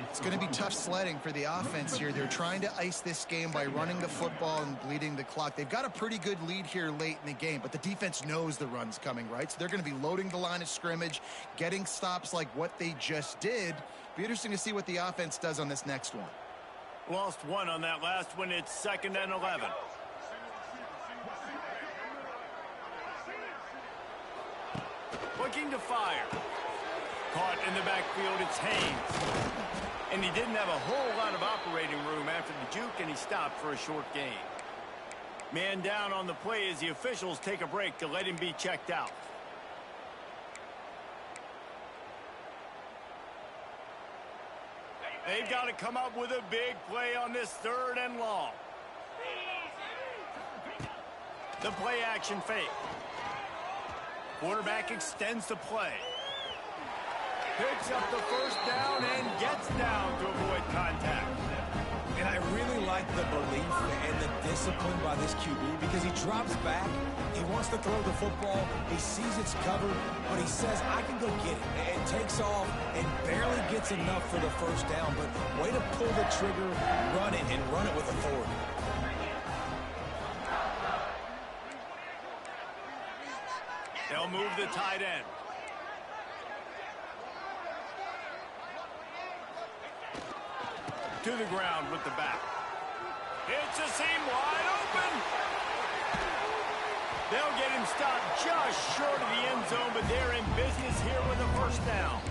It's going to be tough sledding for the offense here. They're trying to ice this game by running the football and bleeding the clock. They've got a pretty good lead here late in the game, but the defense knows the run's coming, right? So they're going to be loading the line of scrimmage, getting stops like what they just did. Be interesting to see what the offense does on this next one. Lost one on that last one. It's 2nd and 11. Looking to fire. Caught in the backfield, it's Haynes. And he didn't have a whole lot of operating room after the juke, and he stopped for a short gain. Man down on the play as the officials take a break to let him be checked out. They've got to come up with a big play on this 3rd and long. The play action fake. Quarterback extends the play. Picks up the first down and gets down to avoid contact. And I really like the belief and the discipline by this QB because he drops back, he wants to throw the football, he sees it's covered, but he says, I can go get it, and takes off and barely gets enough for the first down, but way to pull the trigger, run it, and run it with authority. They'll move the tight end. To the ground with the back. It's a seam wide open. They'll get him stopped just short of the end zone, but they're in business here with a first down.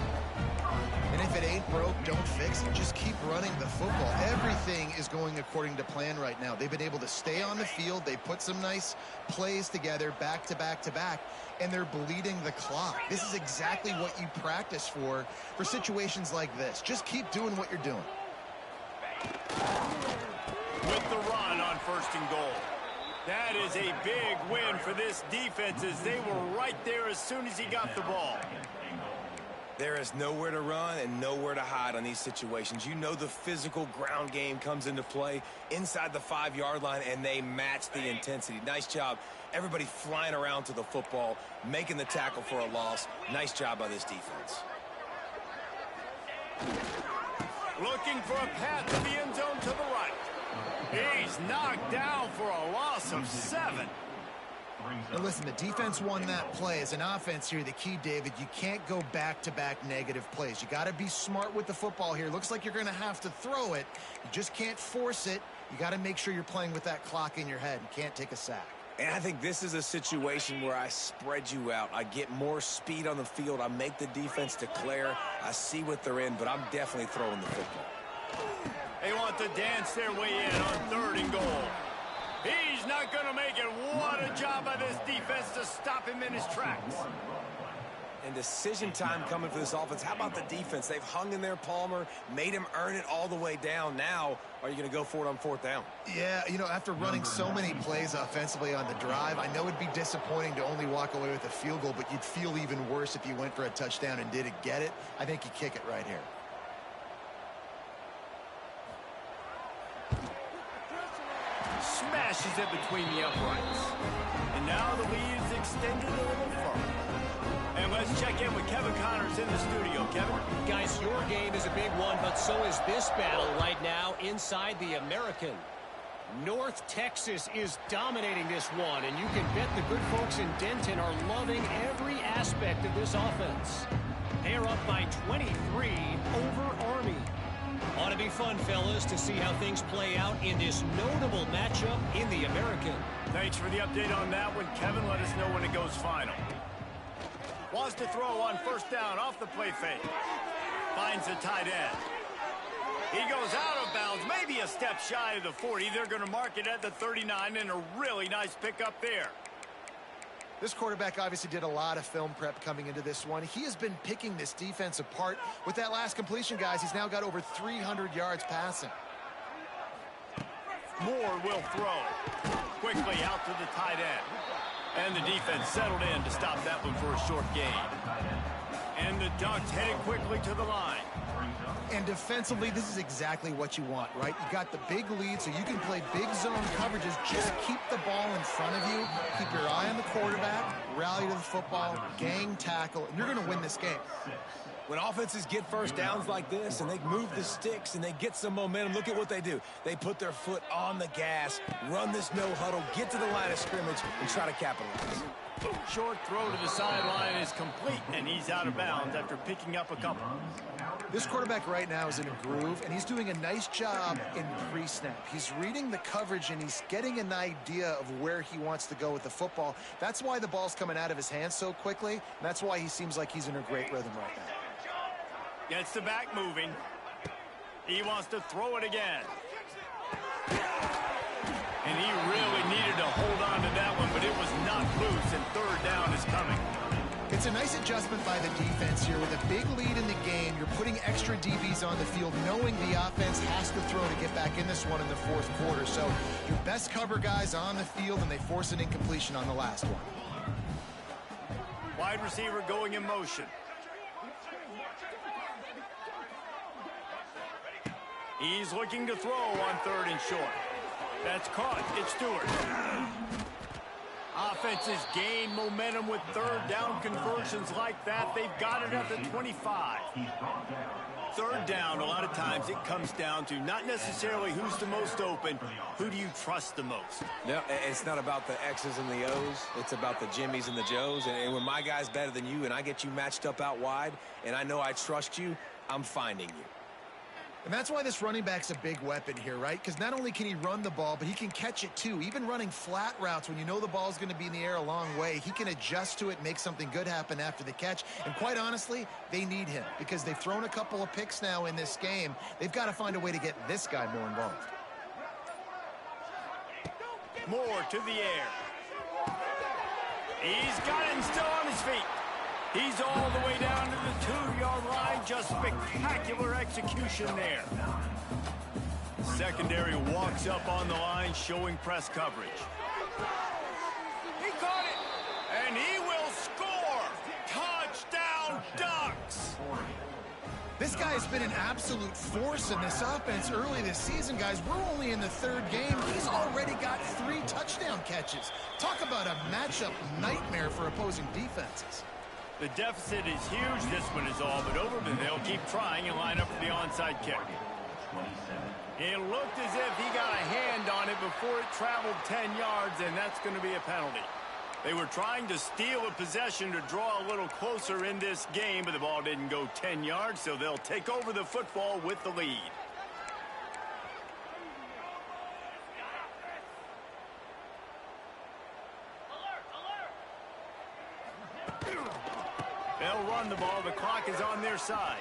And if it ain't broke, don't fix it. Just keep running the football. Everything is going according to plan right now. They've been able to stay on the field. They put some nice plays together back to back to back, and they're bleeding the clock. This is exactly what you practice for situations like this. Just keep doing what you're doing. With the run on 1st and goal. That is a big win for this defense as they were right there as soon as he got the ball. There is nowhere to run and nowhere to hide on these situations. You know the physical ground game comes into play inside the 5-yard line, and they match the intensity. Nice job. Everybody flying around to the football, making the tackle for a loss. Nice job by this defense. Looking for a path to the end zone to the right. He's knocked down for a loss of 7. Now listen, the defense won that play. As an offense here, the key, David, you can't go back-to-back negative plays. You got to be smart with the football here. Looks like you're going to have to throw it. You just can't force it. You got to make sure you're playing with that clock in your head. You can't take a sack. And I think this is a situation where I spread you out. I get more speed on the field. I make the defense declare. I see what they're in, but I'm definitely throwing the football. They want to dance their way in on 3rd and goal. He's not going to make it. What a job by this defense to stop him in his tracks. And decision time coming for this offense. How about the defense? They've hung in there, Palmer, made him earn it all the way down. Now, are you going to go for it on 4th down? Yeah, you know, after running so many plays offensively on the drive, I know it'd be disappointing to only walk away with a field goal, but you'd feel even worse if you went for a touchdown and didn't get it. I think you kick it right here. Smashes it between the uprights. And now the lead is extended a little further. And let's check in with Kevin Connors in the studio. Kevin? Guys, your game is a big one, but so is this battle right now inside the American. North Texas is dominating this one, and you can bet the good folks in Denton are loving every aspect of this offense. They're up by 23 over Army. Ought to be fun, fellas, to see how things play out in this notable matchup in the American. Thanks for the update on that one, Kevin. Let us know when it goes final. Wants to throw on 1st down off the play fake. Finds the tight end. He goes out of bounds, maybe a step shy of the 40. They're going to mark it at the 39, and a really nice pickup there. This quarterback obviously did a lot of film prep coming into this one. He has been picking this defense apart. With that last completion, guys, he's now got over 300 yards passing. Moore will throw. Quickly out to the tight end. And the defense settled in to stop that one for a short gain. And the Ducks headed quickly to the line. And defensively, this is exactly what you want, right? You got the big lead, so you can play big zone coverages. Just keep the ball in front of you. Keep your eye on the quarterback. Rally to the football. Gang tackle. And you're going to win this game. When offenses get 1st downs like this and they move the sticks and they get some momentum, look at what they do. They put their foot on the gas, run this no huddle, get to the line of scrimmage, and try to capitalize. Short throw to the sideline is complete, and he's out of bounds after picking up a couple. This quarterback right now is in a groove, and he's doing a nice job in pre-snap. He's reading the coverage, and he's getting an idea of where he wants to go with the football. That's why the ball's coming out of his hands so quickly, and that's why he seems like he's in a great rhythm right now. Gets the back moving. He wants to throw it again. And he really needed to hold on to that one, but it was not loose, and 3rd down is coming. It's a nice adjustment by the defense here. With a big lead in the game, you're putting extra DBs on the field, knowing the offense has to throw to get back in this one in the 4th quarter. So your best cover guys on the field, and they force an incompletion on the last one. Wide receiver going in motion. He's looking to throw on 3rd and short. That's caught. It's Stewart. Offenses gain momentum with 3rd down conversions like that. They've got it at the 25. 3rd down, a lot of times it comes down to not necessarily who's the most open, who do you trust the most? No, it's not about the X's and the O's. It's about the Jimmys and the Joes. And when my guy's better than you and I get you matched up out wide and I know I trust you, I'm finding you. And that's why this running back's a big weapon here, right? Because not only can he run the ball, but he can catch it too. Even running flat routes when you know the ball's going to be in the air a long way, he can adjust to it, make something good happen after the catch. And quite honestly, they need him because they've thrown a couple of picks now in this game. They've got to find a way to get this guy more involved. Moore to the air. He's got him still on his feet. He's all the way down to the 2-yard line. Just spectacular execution there. Secondary walks up on the line, showing press coverage. He caught it, and he will score. Touchdown, Ducks. This guy has been an absolute force in this offense early this season, guys. We're only in the 3rd game. He's already got 3 touchdown catches. Talk about a matchup nightmare for opposing defenses. The deficit is huge. This one is all but over, but they'll keep trying and line up for the onside kick. It looked as if he got a hand on it before it traveled 10 yards, and that's going to be a penalty. They were trying to steal a possession to draw a little closer in this game, but the ball didn't go 10 yards, so they'll take over the football with the lead. run the ball. The clock is on their side.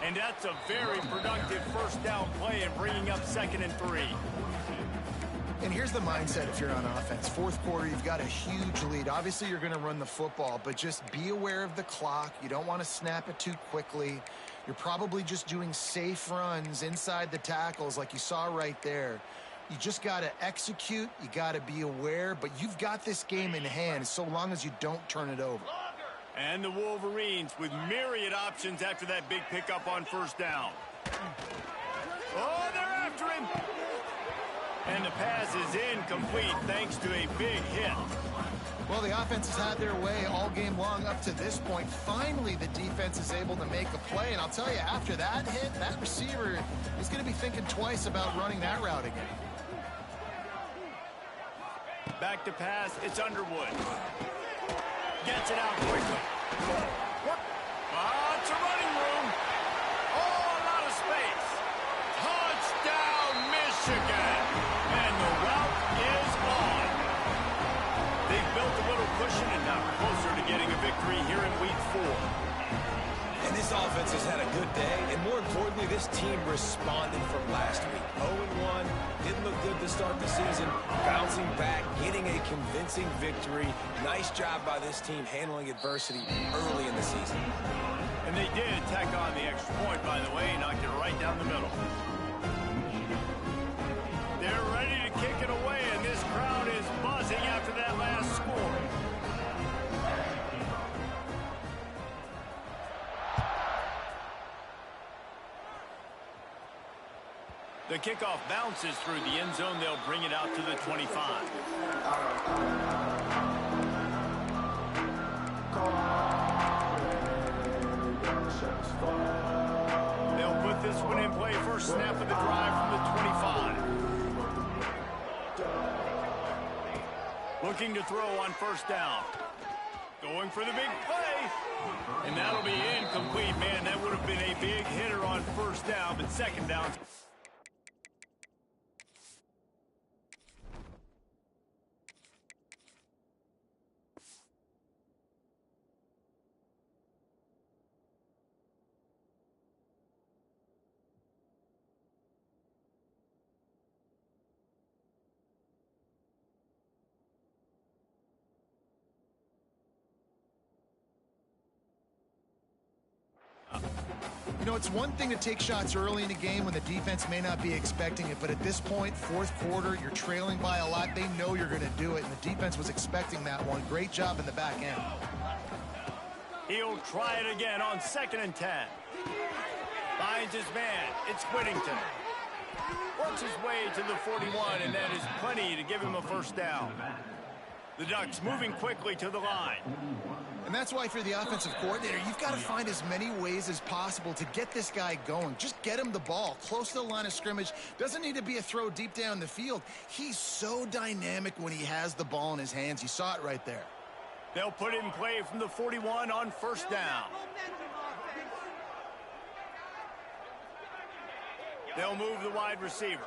And that's a very productive first down play and bringing up 2nd and 3. And here's the mindset if you're on offense. Fourth quarter, you've got a huge lead. Obviously, you're going to run the football, but just be aware of the clock. You don't want to snap it too quickly. You're probably just doing safe runs inside the tackles like you saw right there. You just got to execute. You got to be aware, but you've got this game in hand so long as you don't turn it over. And the Wolverines with myriad options after that big pickup on first down. Oh, they're after him. And the pass is incomplete thanks to a big hit. Well, the offense has had their way all game long up to this point. Finally, the defense is able to make a play. And I'll tell you, after that hit, that receiver is going to be thinking twice about running that route again. Back to pass, it's Underwood. Gets it out quickly. It's a running room. Oh, a lot of space. Touchdown, Michigan. And the route is on. They've built a little cushion and now closer to getting a victory here in week 4. And this offense has had a good day, and more importantly, this team responded from last week. 0-1, didn't look good to start the season, bouncing back, getting a convincing victory. Nice job by this team handling adversity early in the season. And they did tack on the extra point, by the way, knocked it right down the middle. They're ready to kick it away, and this crowd is buzzing after that last score. The kickoff bounces through the end zone. They'll bring it out to the 25. They'll put this one in play. First snap of the drive from the 25. Looking to throw on first down. Going for the big play. And that'll be incomplete. Man, that would have been a big hitter on first down, but second down. You know, it's one thing to take shots early in the game when the defense may not be expecting it, but at this point, fourth quarter, you're trailing by a lot. They know you're going to do it, and the defense was expecting that one. Great job in the back end. He'll try it again on 2nd and 10. Finds his man. It's Whittington. Works his way to the 41, and that is plenty to give him a first down. The Ducks moving quickly to the line. And that's why, for the offensive coordinator, you've got to find as many ways as possible to get this guy going. Just get him the ball close to the line of scrimmage. Doesn't need to be a throw deep down the field. He's so dynamic when he has the ball in his hands. You saw it right there. They'll put it in play from the 41 on first down. They'll move the wide receiver.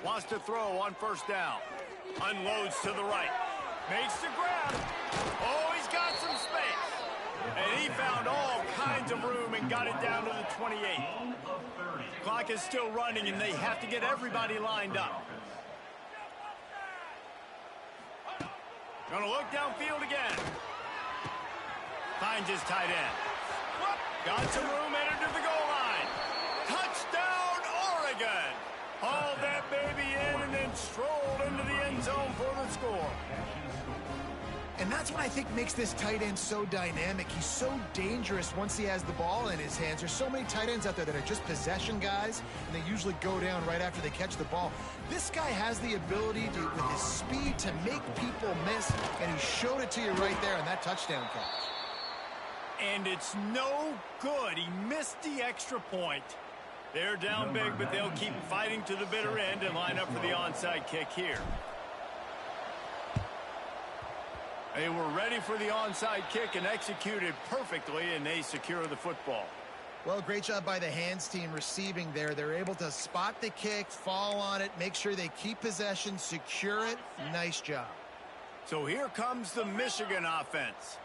Wants to throw on first down. Unloads to the right. Makes the grab. Oh, he's got some space. And he found all kinds of room and got it down to the 28. Clock is still running, and they have to get everybody lined up. Gonna look downfield again. Finds his tight end. Got some room, entered to the goal line. Touchdown, Oregon. Hauled that baby in and then strolled into the end zone for the score. And that's what I think makes this tight end so dynamic. He's so dangerous once he has the ball in his hands. There's so many tight ends out there that are just possession guys, and they usually go down right after they catch the ball. This guy has the ability to, with his speed, to make people miss, and he showed it to you right there in that touchdown catch. And it's no good. He missed the extra point. They're down big, but they'll keep fighting to the bitter end and line up for the onside kick here. They were ready for the onside kick and executed perfectly, and they secure the football. Well, great job by the hands team receiving there. They're able to spot the kick, fall on it, make sure they keep possession, secure it. Nice job. So here comes the Michigan offense.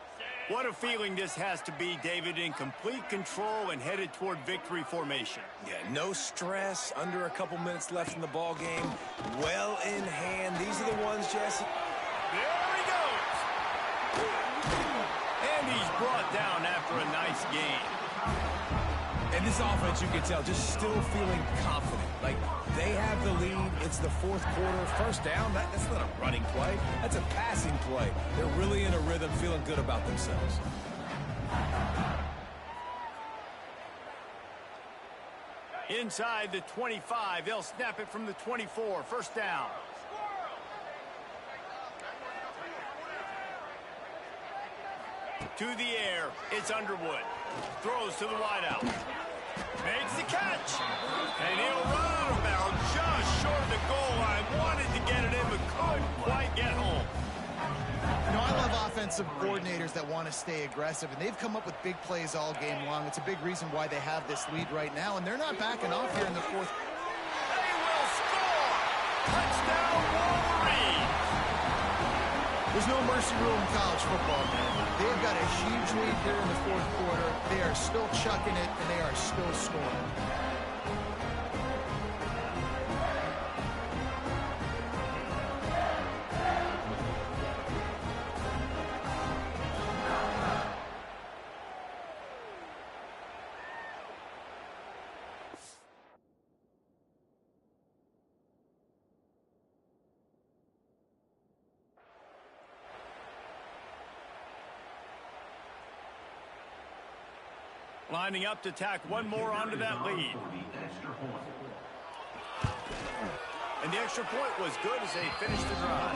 What a feeling this has to be, David, in complete control and headed toward victory formation. Yeah, no stress, under a couple minutes left in the ball game. Well in hand. These are the ones, Jesse. There he goes. And he's brought down after a nice game. And this offense, you can tell, just still feeling confident. Like, they have the lead. It's the fourth quarter. First down, that's not a running play. That's a passing play. They're really in a rhythm, feeling good about themselves. Inside the 25, they'll snap it from the 24. First down. To the air, it's Underwood. Throws to the wideout. Makes the catch. And he'll run out of bounds just short of the goal line. Wanted to get it in, but couldn't quite get home. You know, I love offensive coordinators that want to stay aggressive, and they've come up with big plays all game long. It's a big reason why they have this lead right now, and they're not backing off here in the fourth. They will score! Touchdown, Wolverine! There's no mercy rule in college football, man. They've got a huge lead here in the fourth quarter. They are still chucking it, and they are still scoring. Lining up to tack one more onto that lead. And the extra point was good as they finished the drive.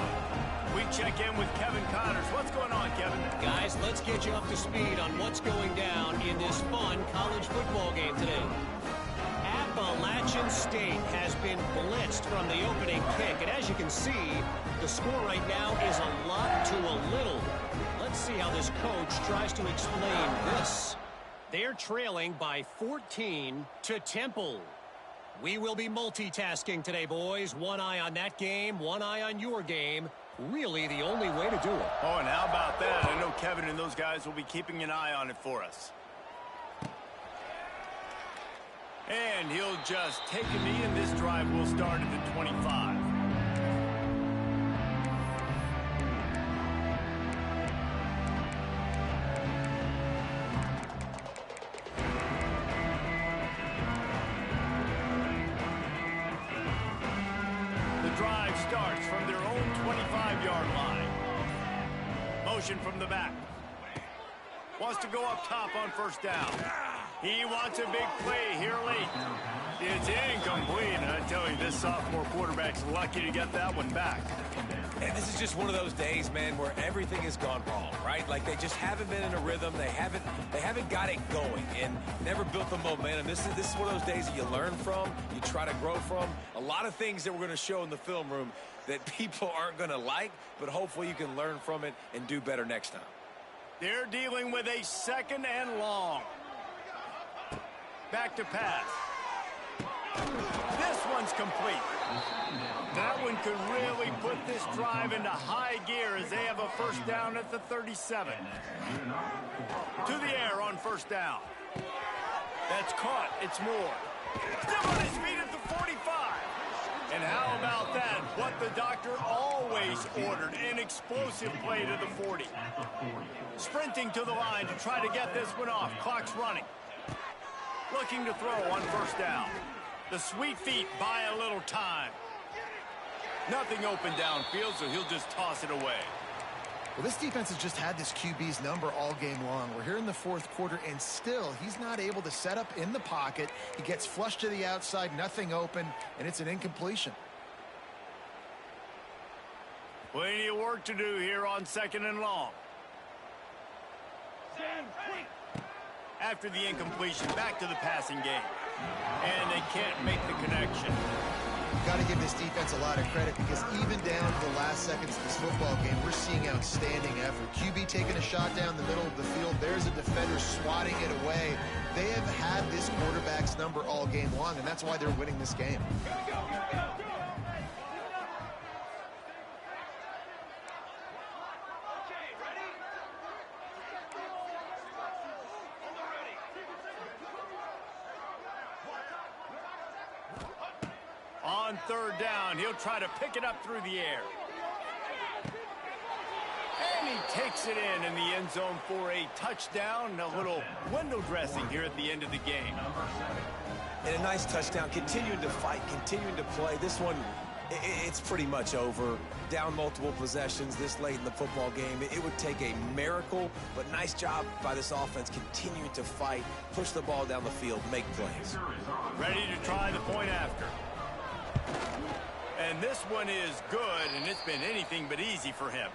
We check in with Kevin Connors. What's going on, Kevin? Guys, let's get you up to speed on what's going down in this fun college football game today. Appalachian State has been blitzed from the opening kick. And as you can see, the score right now is a lot to a little. Let's see how this coach tries to explain this. They're trailing by 14 to Temple. We will be multitasking today, boys. One eye on that game, one eye on your game. Really the only way to do it. Oh, and how about that? I know Kevin and those guys will be keeping an eye on it for us. And he'll just take a knee, and this drive will start at the 25. Starts from their own 25-yard line. Motion from the back. Wants to go up top on first down. He wants a big play here late. It's incomplete, and I tell you, this sophomore quarterback's lucky to get that one back. And this is just one of those days, man, where everything has gone wrong, right? Like, they just haven't been in a rhythm. They haven't got it going and never built the momentum. This is one of those days that you learn from, you try to grow from. A lot of things that we're going to show in the film room that people aren't going to like, but hopefully you can learn from it and do better next time. They're dealing with a second and long. Back to pass. This one's complete. That one could really put this drive into high gear as they have a first down at the 37. To the air on first down. That's caught. It's Moore. Still on his feet at the 45. And how about that? What the doctor always ordered, an explosive play to the 40. Sprinting to the line to try to get this one off. Clock's running. Looking to throw on first down. The sweet feet buy a little time. Nothing open downfield, so he'll just toss it away. Well, this defense has just had this QB's number all game long. We're here in the fourth quarter, and still he's not able to set up in the pocket. He gets flushed to the outside, nothing open, and it's an incompletion. Plenty of work to do here on second and long. After the incompletion, back to the passing game. And they can't make the connection. Got to give this defense a lot of credit because even down to the last seconds of this football game, we're seeing outstanding effort. QB taking a shot down the middle of the field. There's a defender swatting it away. They have had this quarterback's number all game long, and that's why they're winning this game. On third down, he'll try to pick it up through the air. And he takes it in the end zone for a touchdown. A little window dressing here at the end of the game. And a nice touchdown, continuing to fight, continuing to play. This one, it's pretty much over. Down multiple possessions this late in the football game. It would take a miracle, but nice job by this offense continuing to fight, push the ball down the field, make plays. Ready to try the point after. And this one is good, and it's been anything but easy for him.